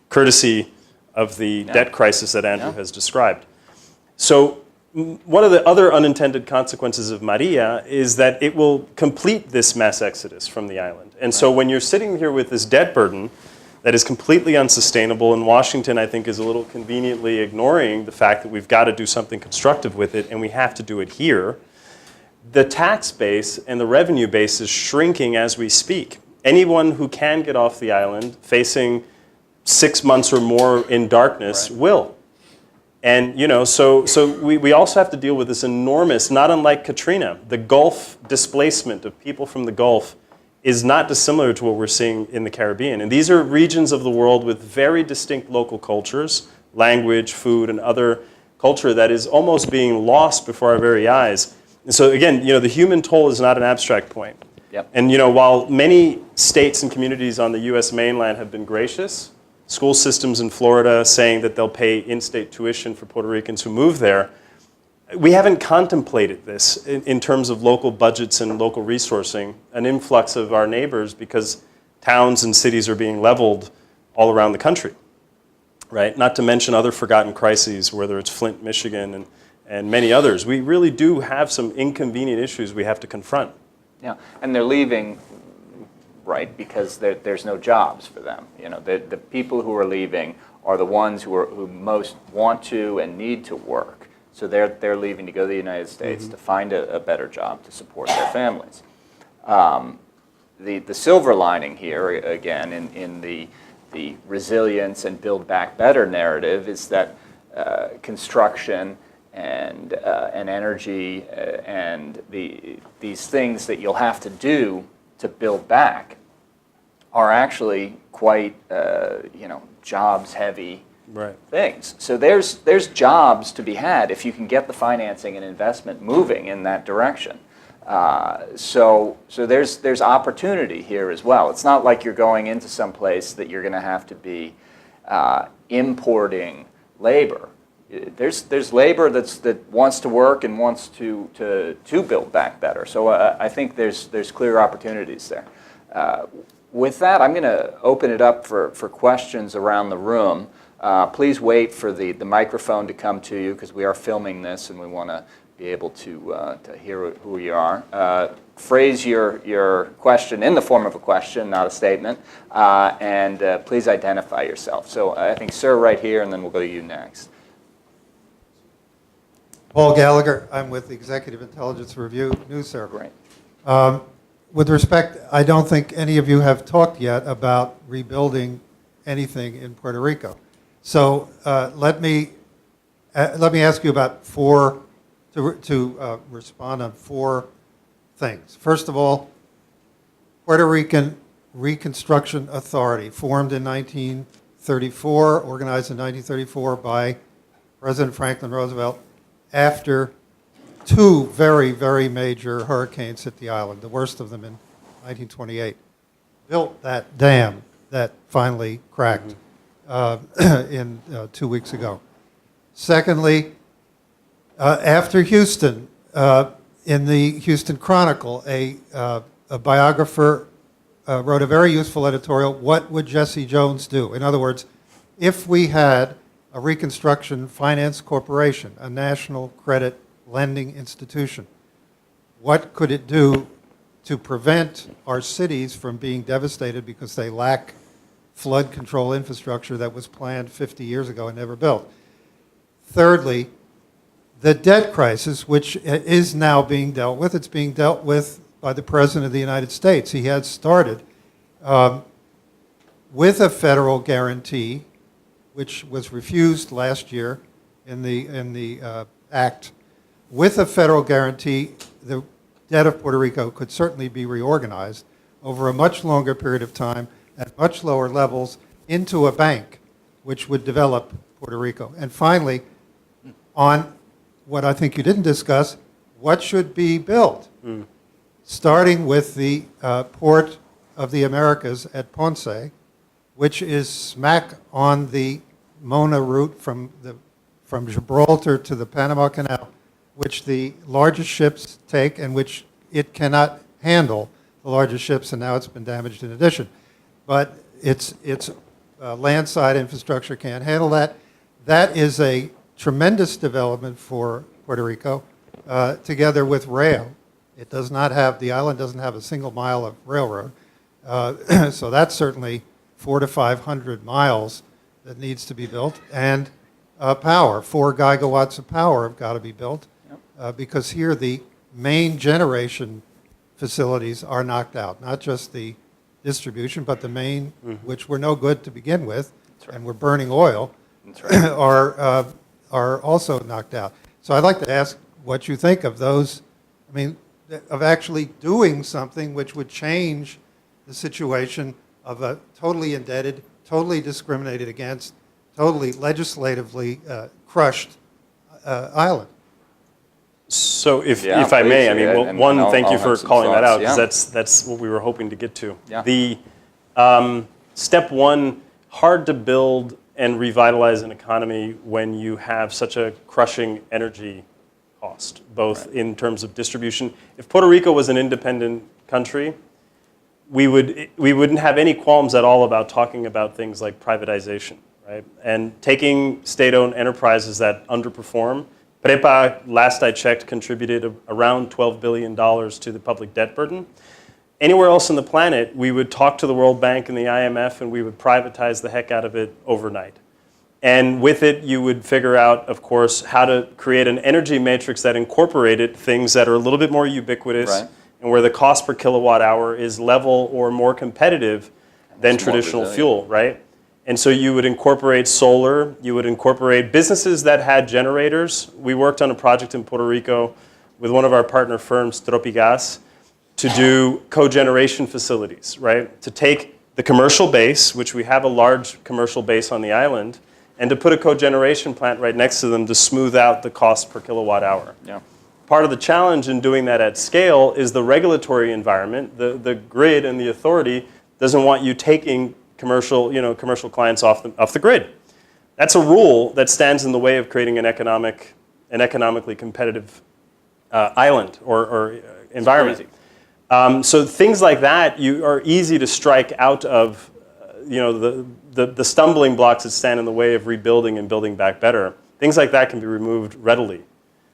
courtesy of the debt crisis that Andrew has described. So one of the other unintended consequences of Maria is that it will complete this mass exodus from the island. And so when you're sitting here with this debt burden that is completely unsustainable, and Washington, I think, is a little conveniently ignoring the fact that we've got to do something constructive with it, and we have to do it here, the tax base and the revenue base is shrinking as we speak. Anyone who can get off the island facing 6 months or more in darkness will. And so we also have to deal with this enormous, not unlike Katrina, the Gulf displacement of people from the Gulf is not dissimilar to what we're seeing in the Caribbean. And these are regions of the world with very distinct local cultures, language, food, and other culture that is almost being lost before our very eyes. And so again, the human toll is not an abstract point. Yep. And while many states and communities on the U.S. mainland have been gracious, school systems in Florida saying that they'll pay in-state tuition for Puerto Ricans who move there, we haven't contemplated this in terms of local budgets and local resourcing, an influx of our neighbors because towns and cities are being leveled all around the country, right? Not to mention other forgotten crises, whether it's Flint, Michigan, and many others. We really do have some inconvenient issues we have to confront. Yeah, and they're leaving, right, because there's no jobs for them. The people who are leaving are the ones who most want to and need to work. So they're leaving to go to the United States to find a better job to support their families. The silver lining here, again, in the resilience and build back better narrative is that construction and energy and these things that you'll have to do to build back are actually quite jobs heavy things. So there's jobs to be had if you can get the financing and investment moving in that direction. So there's opportunity here as well. It's not like you're going into some place that you're going to have to be importing labor. There's labor that wants to work and wants to build back better. So I think there's clear opportunities there. With that, I'm going to open it up for questions around the room. Please wait for the microphone to come to you because we are filming this and we want to be able to hear who you are. Phrase your question in the form of a question, not a statement, and please identify yourself. So I think sir right here, and then we'll go to you next. Paul Gallagher, I'm with the Executive Intelligence Review News Service. Great. With respect, I don't think any of you have talked yet about rebuilding anything in Puerto Rico. So let me ask you about to respond on four things. First of all, Puerto Rican Reconstruction Authority, formed in 1934, organized in 1934 by President Franklin Roosevelt after two very, very major hurricanes hit the island, the worst of them in 1928. Built that dam that finally cracked 2 weeks ago. Secondly, after Houston, in the Houston Chronicle, a biographer wrote a very useful editorial, What Would Jesse Jones Do? In other words, if we had a Reconstruction Finance Corporation, a national credit lending institution, what could it do to prevent our cities from being devastated because they lack flood control infrastructure that was planned 50 years ago and never built? Thirdly, the debt crisis, which is now being dealt with, it's being dealt with by the President of the United States. He has started with a federal guarantee, which was refused last year in the act. With a federal guarantee, the debt of Puerto Rico could certainly be reorganized over a much longer period of time at much lower levels into a bank, which would develop Puerto Rico. And finally, on what I think you didn't discuss, what should be built? Starting with the Port of the Americas at Ponce, which is smack on the Mona route from Gibraltar to the Panama Canal, which the largest ships take and which it cannot handle the largest ships, and now it's been damaged in addition. But its landside infrastructure can't handle that. That is a tremendous development for Puerto Rico, together with rail. It does not have, the island doesn't have a single mile of railroad. So that's certainly 400 to 500 miles that needs to be built. And power, 4 gigawatts of power have got to be built, because here the main generation facilities are knocked out, not just the distribution, but the main, which were no good to begin with, and we're burning oil, are also knocked out. So I'd like to ask what you think of those, I mean, of actually doing something which would change the situation of a totally indebted, totally discriminated against, totally legislatively crushed island. So if Yeah, I may, please, I mean, yeah, well, and one, I'll thank you have for some calling that out, thoughts, because that's what we were hoping to get to. Yeah. The step one, hard to build and revitalize an economy when you have such a crushing energy cost, both in terms of distribution. If Puerto Rico was an independent country, we wouldn't have any qualms at all about talking about things like privatization, right? And taking state-owned enterprises that underperform. Prepa, last I checked, contributed around $12 billion to the public debt burden. Anywhere else on the planet, we would talk to the World Bank and the IMF, and we would privatize the heck out of it overnight. And with it, you would figure out, of course, how to create an energy matrix that incorporated things that are a little bit more ubiquitous, and where the cost per kilowatt hour is level or more competitive than traditional fuel, right? And so you would incorporate solar, you would incorporate businesses that had generators. We worked on a project in Puerto Rico with one of our partner firms, Tropigas, to do cogeneration facilities, right? To take the commercial base, which we have a large commercial base on the island, and to put a cogeneration plant right next to them to smooth out the cost per kilowatt hour. Yeah. Part of the challenge in doing that at scale is the regulatory environment. The grid and the authority doesn't want you taking commercial clients off the grid. That's a rule that stands in the way of creating an economically competitive island or environment. So things like that you are easy to strike out of, the stumbling blocks that stand in the way of rebuilding and building back better. Things like that can be removed readily.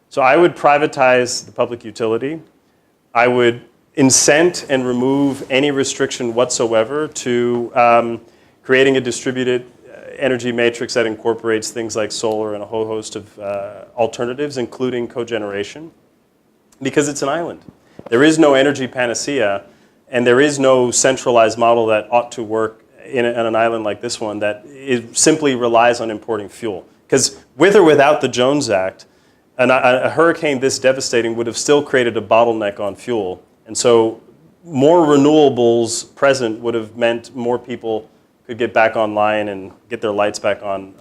So I would privatize the public utility. I would incent and remove any restriction whatsoever to creating a distributed energy matrix that incorporates things like solar and a whole host of alternatives, including cogeneration, because it's an island. There is no energy panacea, and there is no centralized model that ought to work in an island like this one that simply relies on importing fuel. Because with or without the Jones Act, a hurricane this devastating would have still created a bottleneck on fuel. And so more renewables present would have meant more people could get back online and get their lights back on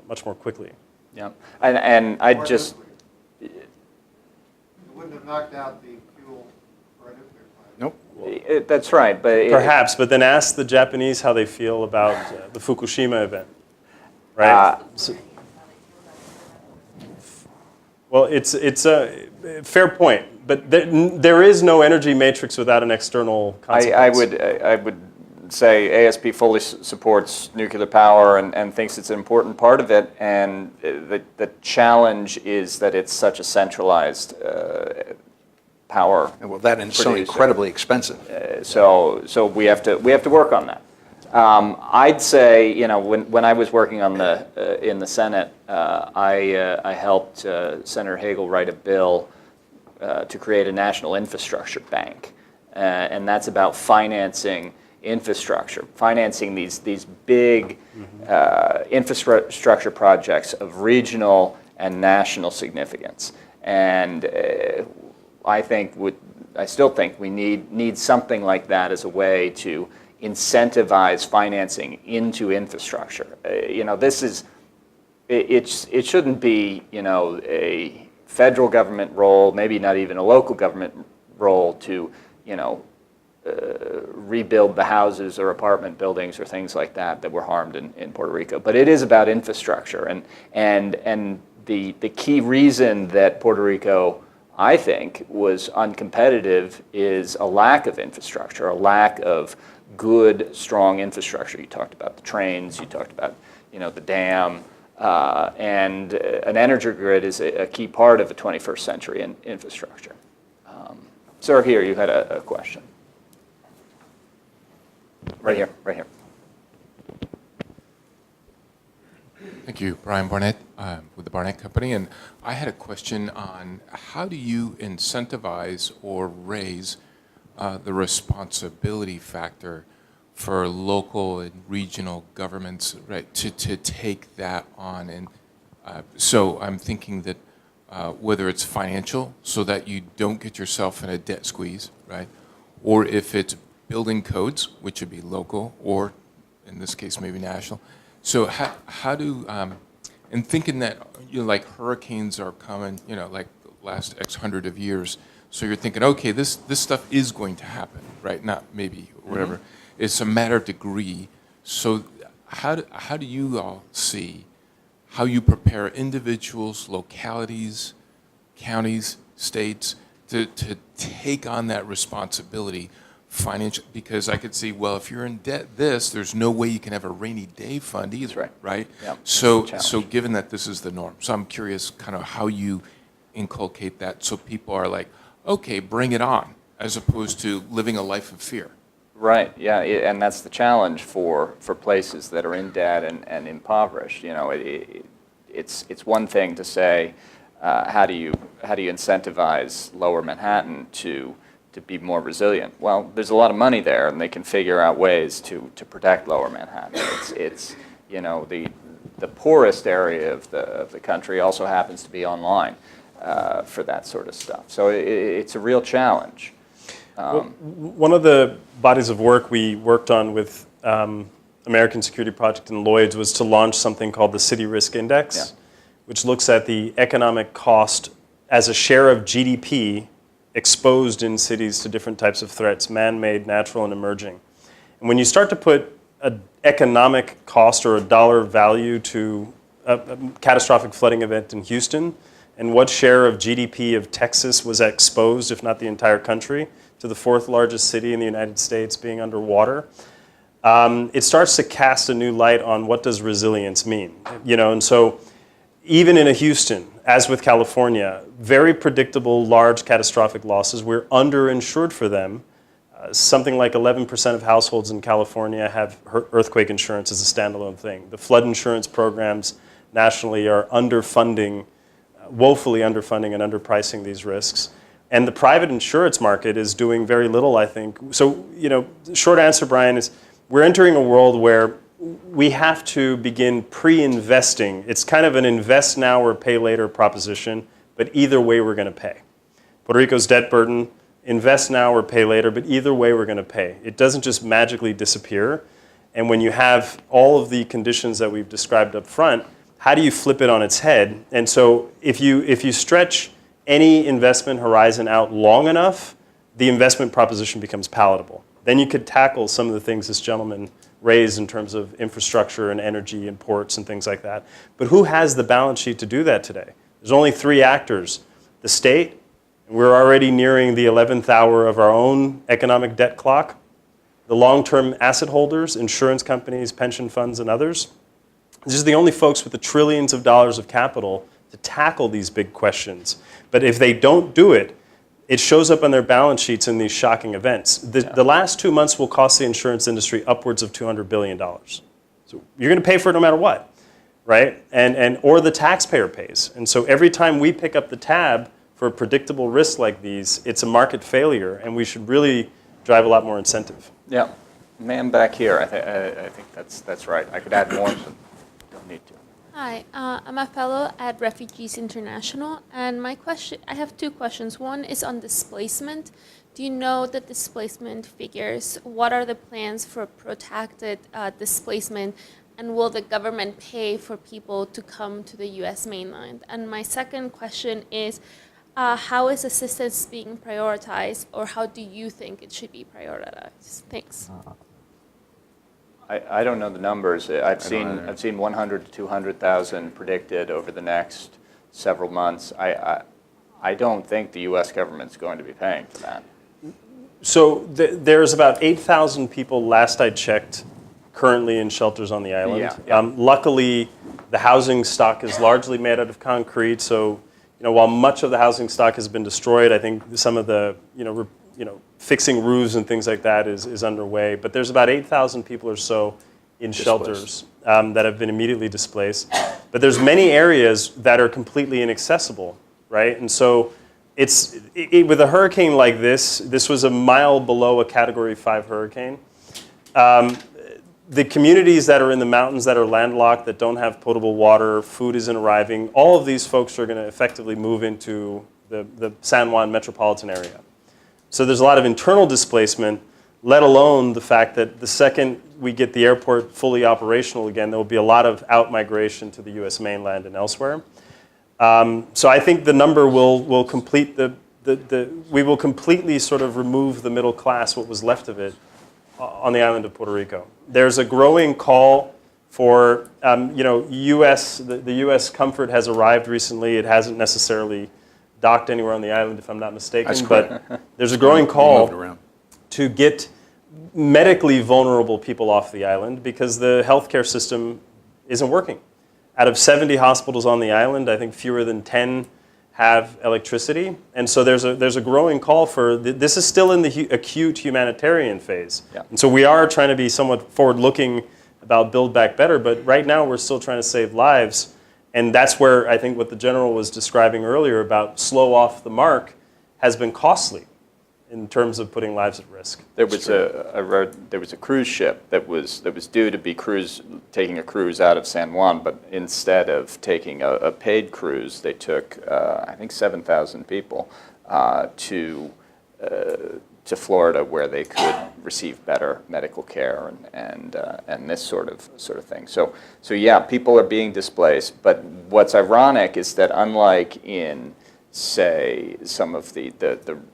much more quickly. Yeah, and I just... It wouldn't have knocked out the fuel for a nuclear plant. Nope. That's right, but... Perhaps, but then ask the Japanese how they feel about the Fukushima event, right? Well, it's a fair point, but there is no energy matrix without an external consequence. I would say ASP fully supports nuclear power and thinks it's an important part of it, and the challenge is that it's such a centralized power. Well, that is so incredibly expensive. So we have to work on that. I'd say, when I was working on in the Senate, I helped Senator Hagel write a bill to create a national infrastructure bank, and that's about financing infrastructure, financing these big infrastructure projects of regional and national significance. And I still think we need something like that as a way to incentivize financing into infrastructure. It shouldn't be, a federal government role, maybe not even a local government role to, rebuild the houses or apartment buildings or things like that were harmed in Puerto Rico. But it is about infrastructure, and the key reason that Puerto Rico, I think, was uncompetitive is a lack of infrastructure, a lack of good, strong infrastructure. You talked about the trains, you talked about, the dam, and an energy grid is a key part of a 21st century infrastructure. Sir, here, you had a question. Right here. Thank you, Brian Barnett with the Barnett Company. And I had a question on how do you incentivize or raise the responsibility factor for local and regional governments, right, to take that on? And so I'm thinking that whether it's financial, so that you don't get yourself in a debt squeeze, right, or if it's building codes, which would be local, or in this case maybe national. So how do, and thinking that, like hurricanes are coming, like the last X hundred of years, so you're thinking, okay, this stuff is going to happen, right? Not maybe, or whatever. Mm-hmm. It's a matter of degree. So how do you all see how you prepare individuals, localities, counties, states to take on that responsibility financial? Because I could see, well, if you're in debt there's no way you can have a rainy day fund either, right? Yep. So given that this is the norm, so I'm curious kind of how you inculcate that so people are like, okay, bring it on, as opposed to living a life of fear. Right, yeah, and that's the challenge for places that are in debt and impoverished. It's one thing to say, how do you incentivize Lower Manhattan to be more resilient? Well, there's a lot of money there, and they can figure out ways to protect Lower Manhattan. It's the poorest area of the country also happens to be online for that sort of stuff. So it's a real challenge. One of the bodies of work we worked on with American Security Project and Lloyd's was to launch something called the City Risk Index, which looks at the economic cost as a share of GDP exposed in cities to different types of threats, man-made, natural, and emerging. And when you start to put an economic cost or a dollar value to a catastrophic flooding event in Houston, and what share of GDP of Texas was exposed, if not the entire country, to the 4th largest city in the United States being underwater, it starts to cast a new light on what does resilience mean. And so even in a Houston, as with California, very predictable, large catastrophic losses. We're underinsured for them. Something like 11% of households in California have earthquake insurance as a standalone thing. The flood insurance programs nationally are underfunding, woefully underfunding and underpricing these risks. And the private insurance market is doing very little, I think. So, the short answer, Brian, is we're entering a world where we have to begin pre-investing. It's kind of an invest now or pay later proposition, but either way we're going to pay. Puerto Rico's debt burden, invest now or pay later, but either way we're going to pay. It doesn't just magically disappear. And when you have all of the conditions that we've described up front, how do you flip it on its head? And so if you stretch any investment horizon out long enough, the investment proposition becomes palatable. Then you could tackle some of the things this gentleman raised in terms of infrastructure and energy and ports and things like that. But who has the balance sheet to do that today? There's only 3 actors. The state, and we're already nearing the 11th hour of our own economic debt clock. The long-term asset holders, insurance companies, pension funds, and others. These are the only folks with the trillions of dollars of capital to tackle these big questions. But if they don't do it, it shows up on their balance sheets in these shocking events. The last 2 months will cost the insurance industry upwards of $200 billion. So you're going to pay for it no matter what, right? Or the taxpayer pays. And so every time we pick up the tab for a predictable risk like these, it's a market failure, and we should really drive a lot more incentive. Yeah, ma'am back here, I think that's right. I could add more, but don't need to. Hi, I'm a fellow at Refugees International, and I have 2 questions. One is on displacement. Do you know the displacement figures? What are the plans for protracted displacement, and will the government pay for people to come to the U.S. mainland? And my second question is, how is assistance being prioritized, or how do you think it should be prioritized? Thanks. I don't know the numbers. I've seen 100 to 200,000 predicted over the next several months. I don't think the U.S. government's going to be paying for that. So there's about 8,000 people, last I checked, currently in shelters on the island. Yeah. Luckily, the housing stock is largely made out of concrete. So, while much of the housing stock has been destroyed, I think some of the, fixing roofs and things like that is underway. But there's about 8,000 people or so in shelters that have been immediately displaced. But there's many areas that are completely inaccessible, right? And so with a hurricane like this was a mile below a Category 5 hurricane. The communities that are in the mountains that are landlocked, that don't have potable water, food isn't arriving, all of these folks are going to effectively move into the San Juan metropolitan area. So there's a lot of internal displacement, let alone the fact that the second we get the airport fully operational again, there will be a lot of out-migration to the U.S. mainland and elsewhere. So I think the number will complete we will completely sort of remove the middle class, what was left of it, on the island of Puerto Rico. There's a growing call for, the U.S. Comfort has arrived recently. It hasn't necessarily docked anywhere on the island, if I'm not mistaken, but there's a growing call to get medically vulnerable people off the island because the healthcare system isn't working. Out of 70 hospitals on the island, I think fewer than 10 have electricity, and so there's a growing call for this is still in the acute humanitarian phase, and so we are trying to be somewhat forward-looking about Build Back Better, but right now we're still trying to save lives, and that's where I think what the general was describing earlier about slow off the mark has been costly in terms of putting lives at risk. There was a cruise ship that was due to be taking a cruise out of San Juan, but instead of taking a paid cruise, they took I think 7,000 people to Florida, where they could receive better medical care and this sort of thing. So yeah, people are being displaced. But what's ironic is that unlike in, say, some of the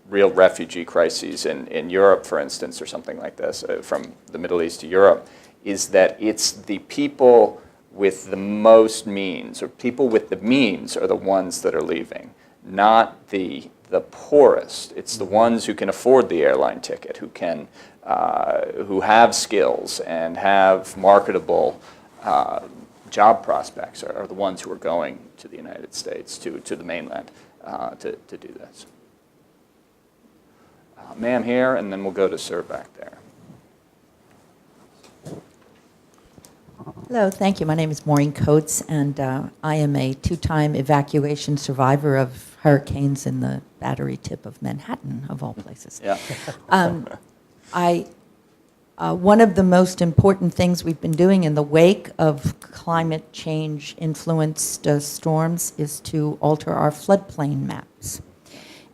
real refugee crises in Europe, for instance, or something like this, from the Middle East to Europe, is that it's the people with the most means, or people with the means are the ones that are leaving, not the the poorest. It's the ones who can afford the airline ticket, who have skills and have marketable job prospects are the ones who are going to the United States, to the mainland, to do this. Ma'am here, and then we'll go to Sir back there. Hello, thank you. My name is Maureen Coates, and I am a two-time evacuation survivor of hurricanes in the Battery Tip of Manhattan, of all places. Yeah. One of the most important things we've been doing in the wake of climate change influenced storms is to alter our floodplain maps.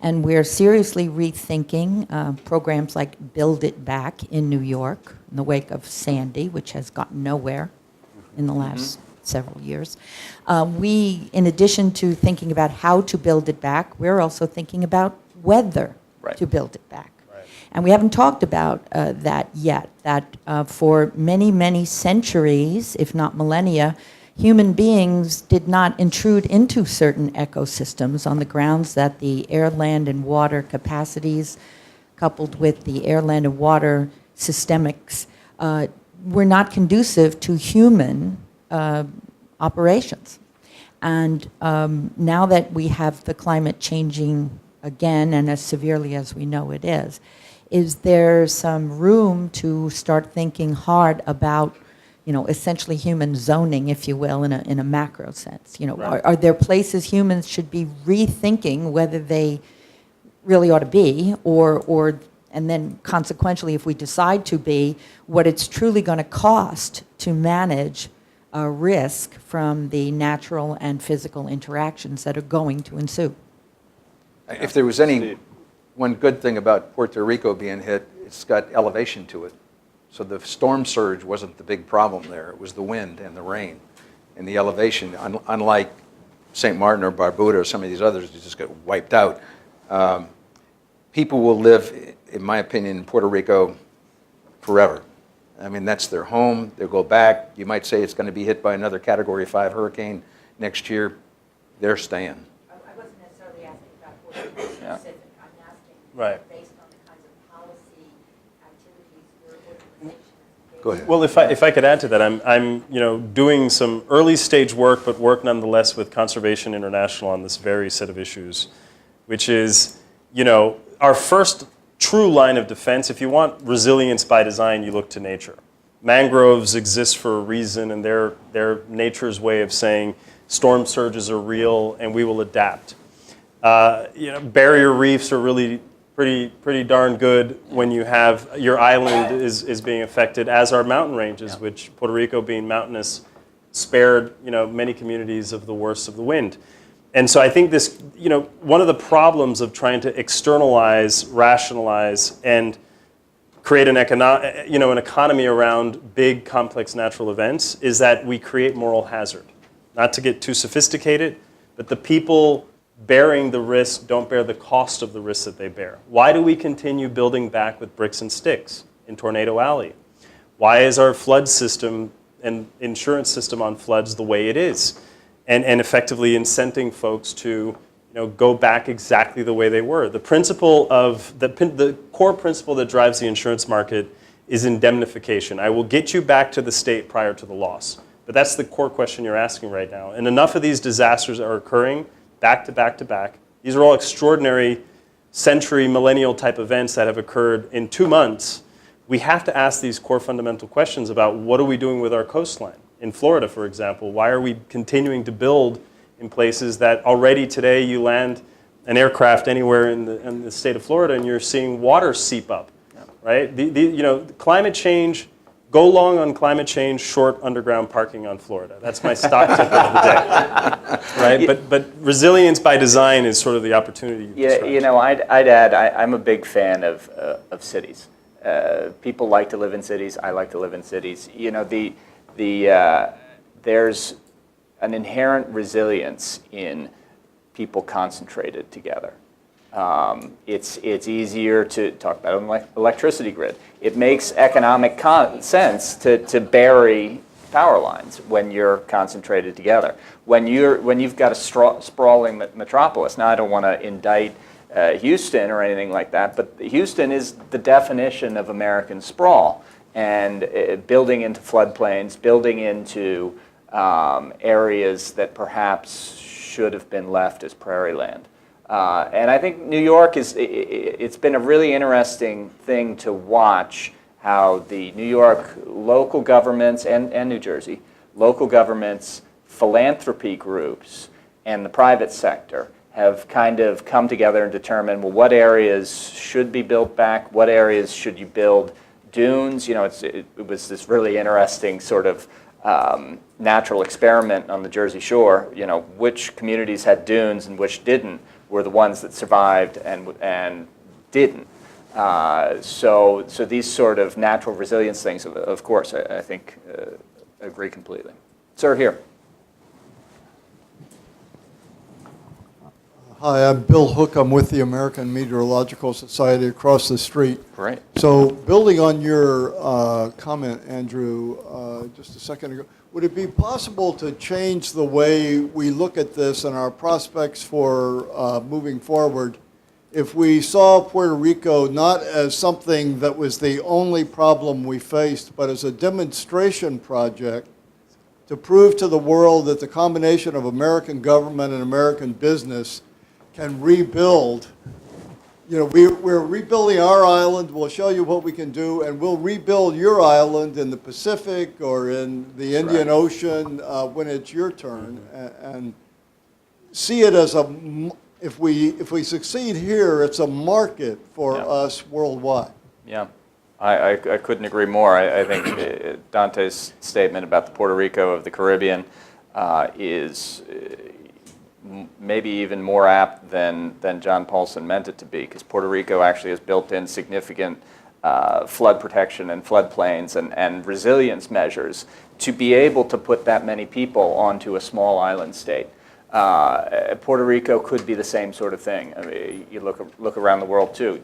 And we're seriously rethinking programs like Build It Back in New York in the wake of Sandy, which has gotten nowhere in the last several years. We, in addition to thinking about how to build it back, we're also thinking about whether to build it back. And we haven't talked about that yet, that for many, many centuries, if not millennia, human beings did not intrude into certain ecosystems on the grounds that the air, land, and water capacities, coupled with the air, land, and water systemics, were not conducive to human operations. And now that we have the climate changing again, and as severely as we know it is there some room to start thinking hard about, essentially human zoning, if you will, in a macro sense? Are there places humans should be rethinking whether they really ought to be, and then consequentially, if we decide to be, what it's truly going to cost to manage a risk from the natural and physical interactions that are going to ensue? If there was one good thing about Puerto Rico being hit, it's got elevation to it. So the storm surge wasn't the big problem there. It was the wind and the rain and the elevation. Unlike St. Martin or Barbuda or some of these others, that just get wiped out. People will live, in my opinion, in Puerto Rico forever. I mean, that's their home. They'll go back. You might say it's going to be hit by another Category 5 hurricane next year. They're staying. I wasn't necessarily asking about Puerto Rico specific. I'm asking based on the kinds of policy activities your organization. Go ahead. Well, if I could add to that, I'm doing some early stage work, but work nonetheless with Conservation International on this very set of issues, which is, our first true line of defense. If you want resilience by design, you look to nature. Mangroves exist for a reason, and they're nature's way of saying storm surges are real, and we will adapt. Barrier reefs are really pretty darn good when you have your island is being affected, as are mountain ranges, which Puerto Rico, being mountainous, spared many communities of the worst of the wind. And so I think this, one of the problems of trying to externalize, rationalize, and create an economy around big, complex natural events is that we create moral hazard. Not to get too sophisticated, but the people bearing the risk don't bear the cost of the risk that they bear. Why do we continue building back with bricks and sticks in Tornado Alley? Why is our flood system and insurance system on floods the way it is? And effectively incenting folks to go back exactly the way they were. The principle of the core principle that drives the insurance market is indemnification. I will get you back to the state prior to the loss. But that's the core question you're asking right now. And enough of these disasters are occurring back to back to back. These are all extraordinary century, millennial type events that have occurred in 2 months. We have to ask these core fundamental questions about what are we doing with our coastline? In Florida, for example, why are we continuing to build in places that already today you land an aircraft anywhere in the state of Florida and you're seeing water seep up, right? Climate change, go long on climate change, short underground parking on Florida. That's my stock tip of the day, right? But resilience by design is sort of the opportunity. I'd add, I'm a big fan of cities. People like to live in cities. I like to live in cities. There's an inherent resilience in people concentrated together. It's easier to talk about an electricity grid. It makes economic sense to bury power lines when you're concentrated together. When you've got a sprawling metropolis. Now, I don't want to indict Houston or anything like that, but Houston is the definition of American sprawl. And building into floodplains, building into areas that perhaps should have been left as prairie land. And I think New York it's been a really interesting thing to watch how the New York local governments and New Jersey, local governments, philanthropy groups, and the private sector have kind of come together and determined, well, what areas should be built back, what areas should you build dunes. It was this really interesting sort of natural experiment on the Jersey Shore. Which communities had dunes and which didn't were the ones that survived and didn't. So these sort of natural resilience things, of course, I think agree completely. Sir, here. Hi, I'm Bill Hook. I'm with the American Meteorological Society across the street. Great. So building on your comment, Andrew, just a second ago, would it be possible to change the way we look at this and our prospects for moving forward if we saw Puerto Rico not as something that was the only problem we faced, but as a demonstration project to prove to the world that the combination of American government and American business can rebuild? We're rebuilding our island. We'll show you what we can do, and we'll rebuild your island in the Pacific or in the Indian Ocean when it's your turn, and see it as if we succeed here, it's a market for us worldwide. Yeah, I couldn't agree more. I think Dante's statement about the Puerto Rico of the Caribbean is maybe even more apt than John Paulson meant it to be, because Puerto Rico actually has built in significant flood protection and floodplains and resilience measures to be able to put that many people onto a small island state. Puerto Rico could be the same sort of thing. I mean, you look around the world too.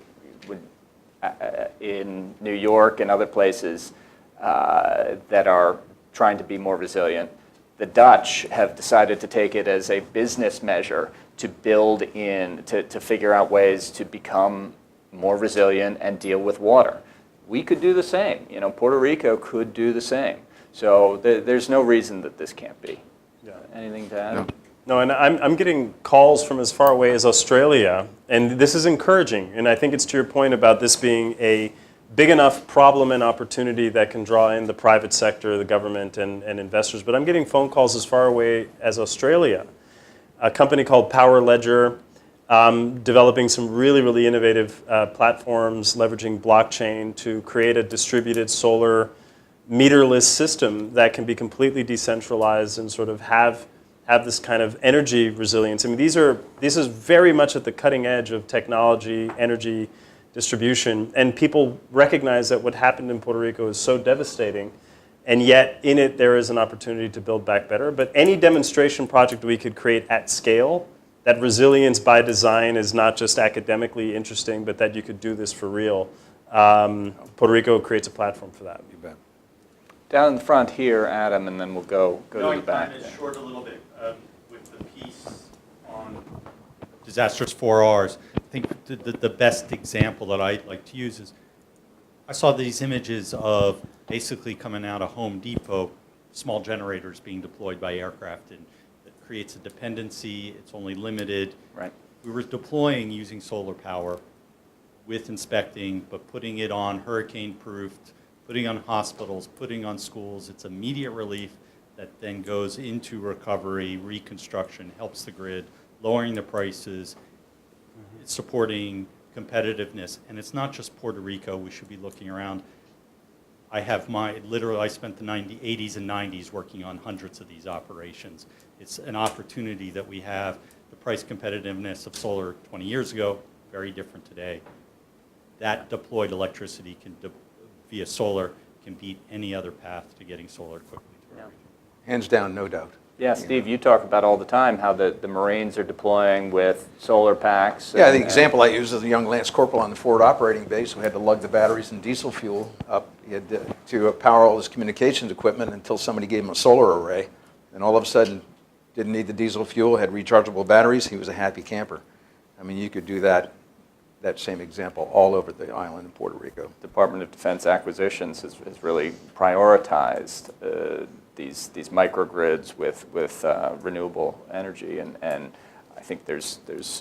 In New York and other places that are trying to be more resilient, the Dutch have decided to take it as a business measure to build in, to figure out ways to become more resilient and deal with water. We could do the same. Puerto Rico could do the same. So there's no reason that this can't be. Yeah. Anything to add? No, and I'm getting calls from as far away as Australia, and this is encouraging. And I think it's to your point about this being a big enough problem and opportunity that can draw in the private sector, the government, and investors. But I'm getting phone calls as far away as Australia. A company called Power Ledger, developing some really, really innovative platforms, leveraging blockchain to create a distributed solar meterless system that can be completely decentralized and sort of have this kind of energy resilience. I mean, this is very much at the cutting edge of technology, energy distribution, and people recognize that what happened in Puerto Rico is so devastating, and yet in it there is an opportunity to build back better. But any demonstration project we could create at scale, that resilience by design is not just academically interesting, but that you could do this for real. Puerto Rico creates a platform for that. You bet. Down in the front here, Adam, and then we'll go to the back. Going short a little bit with the piece on disastrous 4Rs. I think the best example that I like to use is, I saw these images of basically coming out of Home Depot, small generators being deployed by aircraft, and it creates a dependency. It's only limited. Right. We were deploying using solar power with inspecting, but putting it on hurricane-proofed, putting on hospitals, putting on schools. It's immediate relief that then goes into recovery, reconstruction, helps the grid, lowering the prices, it's supporting competitiveness. And it's not just Puerto Rico. We should be looking around. I spent the 80s and 90s working on hundreds of these operations. It's an opportunity that we have. The price competitiveness of solar 20 years ago, very different today. That deployed electricity via solar can beat any other path to getting solar quickly to our region. Hands down, no doubt. Yeah, Steve, you talk about all the time how the Marines are deploying with solar packs. Yeah, the example I use is a young Lance Corporal on the forward operating base who had to lug the batteries and diesel fuel up. He had to power all his communications equipment until somebody gave him a solar array. And all of a sudden, didn't need the diesel fuel, had rechargeable batteries. He was a happy camper. I mean, you could do that same example all over the island in Puerto Rico. Department of Defense acquisitions has really prioritized these microgrids with renewable energy, and I think there's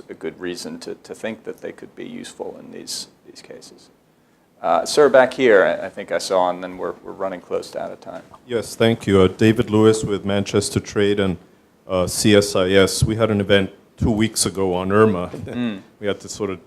a good reason to think that they could be useful in these cases. Sir, back here, I think I saw, and then we're running close to out of time. Yes, thank you. David Lewis with Manchester Trade and CSIS. We had an event 2 weeks ago on Irma. We had to sort of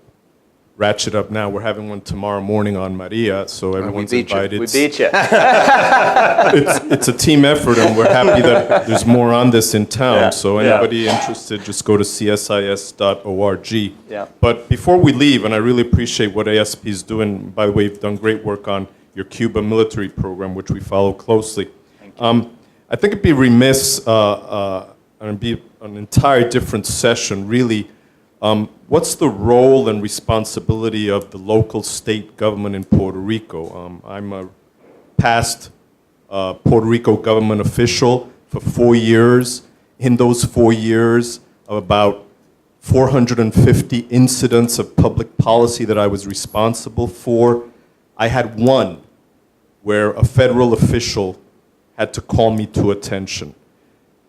ratchet up now. We're having one tomorrow morning on Maria, so everyone's invited. We beat you. It's a team effort, and we're happy that there's more on this in town. Yeah, So yeah. anybody interested, just go to csis.org. Yeah. But before we leave, and I really appreciate what ASP is doing. By the way, you've done great work on your Cuba military program, which we follow closely. I think it'd be remiss, and it'd be an entire different session, really. What's the role and responsibility of the local state government in Puerto Rico? I'm a past Puerto Rico government official for 4 years. In those 4 years, of about 450 incidents of public policy that I was responsible for, I had one where a federal official had to call me to attention.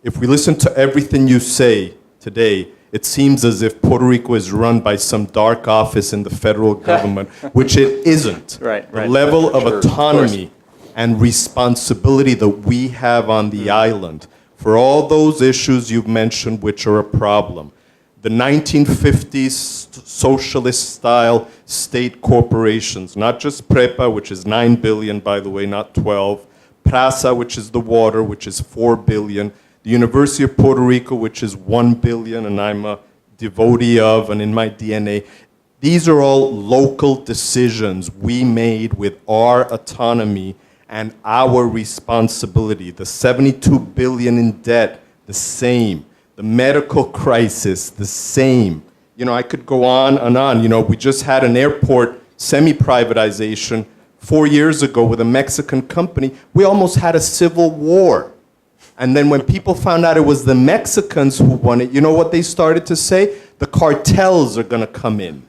If we listen to everything you say today, it seems as if Puerto Rico is run by some dark office in the federal government, which it isn't. Right. The level of Sure, of autonomy and responsibility that we have on the island for all those issues you've mentioned, which are a problem. The 1950s socialist-style state corporations, not just PREPA, which is 9 billion, by the way, not 12, PRASA, which is the water, which is 4 billion, the University of Puerto Rico, which is 1 billion, and I'm a devotee of, and in my DNA. These are all local decisions we made with our autonomy and our responsibility. The 72 billion in debt, the same. The medical crisis, the same. You know, I could go on and on. You know, we just had an airport semi-privatization 4 years ago with a Mexican company. We almost had a civil war. And then when people found out it was the Mexicans who won it, you know what they started to say? The cartels are going to come in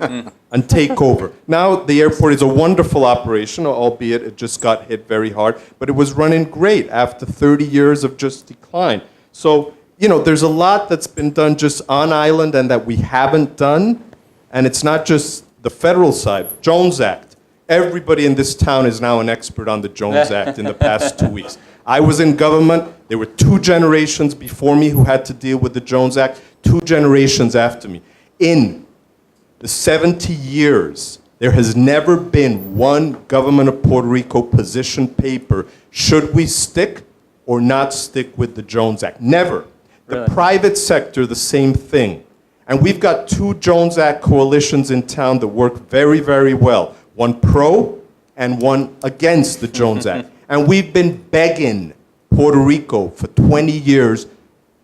and take over. Now the airport is a wonderful operation, albeit it just got hit very hard, but it was running great after 30 years of just decline. So, you know, there's a lot that's been done just on island and that we haven't done, and it's not just the federal side. Jones Act. Everybody in this town is now an expert on the Jones Act in the past 2 weeks. I was in government. There were 2 generations before me who had to deal with the Jones Act, 2 generations after me. In the 70 years, there has never been one government of Puerto Rico position paper, should we stick or not stick with the Jones Act? Never. The private sector, the same thing. And we've got 2 Jones Act coalitions in town that work very, very well. One pro and one against the Jones Act. And we've been begging Puerto Rico for 20 years,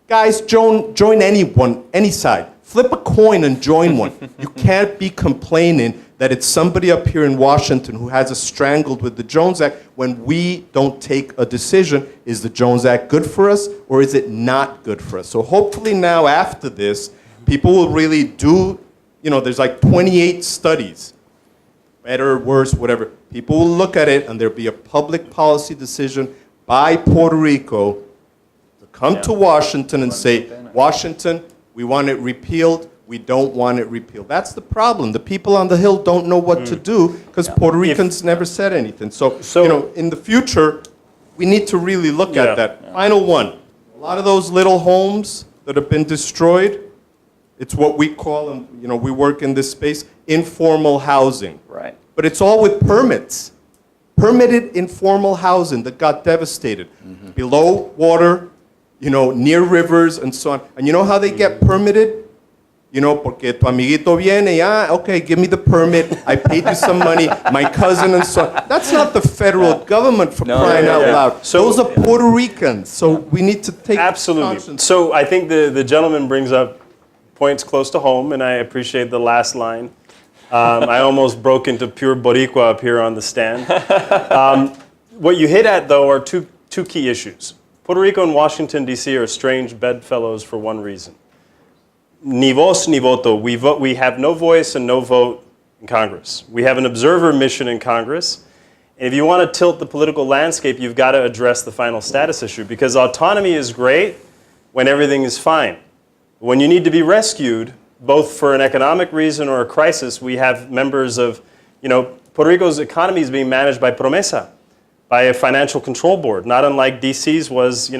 guys, join anyone, any side. Flip a coin and join one. You can't be complaining that it's somebody up here in Washington who has us strangled with the Jones Act when we don't take a decision. Is the Jones Act good for us or is it not good for us? So hopefully now after this, people will really do, you know, there's like 28 studies, better, worse, whatever. People will look at it and there'll be a public policy decision by Puerto Rico to come to Washington and say, Washington, we want it repealed, we don't want it repealed. That's the problem. The people on the Hill don't know what to do because Puerto Ricans never said anything. So, you know, in the future, we need to really look at that. Final one. A lot of those little homes that have been destroyed, it's what we call, and you know, we work in this space, informal housing. Right. But it's all with permits. Permitted informal housing that got devastated. Below water, you know, near rivers and so on. And you know how they get permitted? You know, porque tu amiguito viene, okay, give me the permit. I paid you some money, my cousin and so on. That's not the federal government for crying out loud. So, those are Puerto Ricans. So we need to take absolutely. conscience. So I think the gentleman brings up points close to home, and I appreciate the last line. I almost broke into pure Boricua up here on the stand. What you hit at, though, are two key issues. Puerto Rico and Washington, D.C. are strange bedfellows for one reason. ni voz ni voto. We have no voice and no vote in Congress. We have an observer mission in Congress. And if you want to tilt the political landscape, you've got to address the final status issue, because autonomy is great when everything is fine. When you need to be rescued, both for an economic reason or a crisis, we have members of, Puerto Rico's economy is being managed by Promesa, by a financial control board, not unlike DC's was,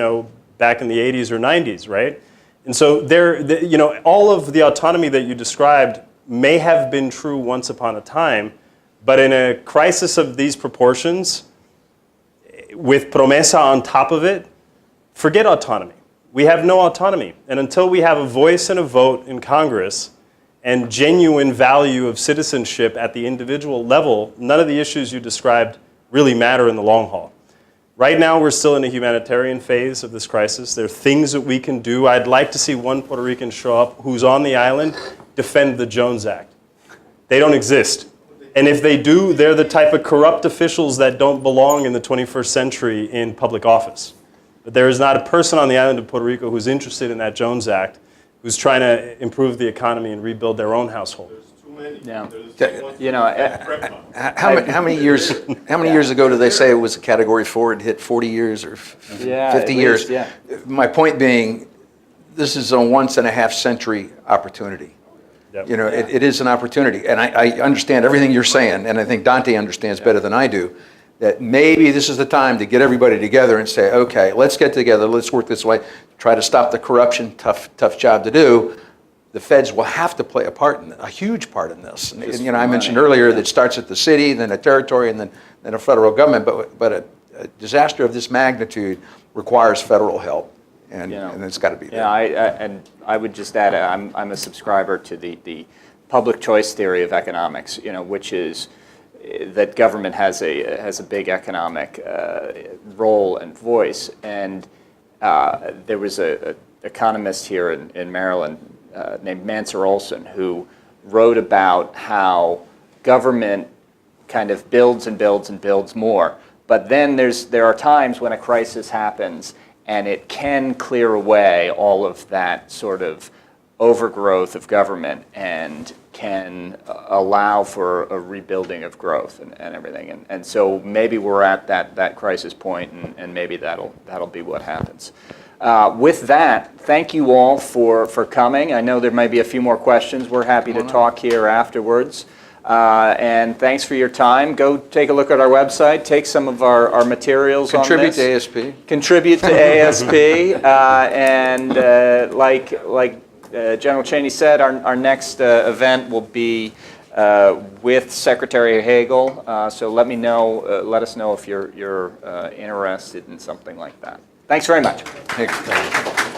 back in the 80s or 90s, right? And so all of the autonomy that you described may have been true once upon a time, but in a crisis of these proportions, with Promesa on top of it, forget autonomy. We have no autonomy. And until we have a voice and a vote in Congress and genuine value of citizenship at the individual level, none of the issues you described really matter in the long haul. Right now, we're still in a humanitarian phase of this crisis. There are things that we can do. I'd like to see one Puerto Rican show up who's on the island, defend the Jones Act. They don't exist. And if they do, they're the type of corrupt officials that don't belong in the 21st century in public office. But there is not a person on the island of Puerto Rico who's interested in that Jones Act, who's trying to improve the economy and rebuild their own household. Yeah. How many years ago did they say it was a Category 4 and hit 40 years or 50 years? Yeah. My point being, this is a once-in-a-half-century opportunity. Yep. It is an opportunity. And I understand everything you're saying, and I think Dante understands better than I do, that maybe this is the time to get everybody together and say, okay, let's get together, let's work this way, try to stop the corruption, tough job to do. The feds will have to play a huge part in this. And, I mentioned earlier that it starts at the city, then a territory, and then a federal government. But a disaster of this magnitude requires federal help, and it's got to be there. Yeah, I would just add, I'm a subscriber to the public choice theory of economics, which is that government has a big economic role and voice. And there was an economist here in Maryland named Mansur Olson, who wrote about how government kind of builds and builds and builds more. But then there are times when a crisis happens and it can clear away all of that sort of overgrowth of government and can allow for a rebuilding of growth and everything. And so maybe we're at that crisis point, and maybe that'll be what happens. With that, thank you all for coming. I know there may be a few more questions. We're happy to talk here afterwards. And thanks for your time. Go take a look at our website. Take some of our materials Contribute on this. to ASP. Contribute to ASP. And like General Cheney said, our next event will be with Secretary Hagel. So let us know if you're interested in something like that. Thanks very much. Thanks.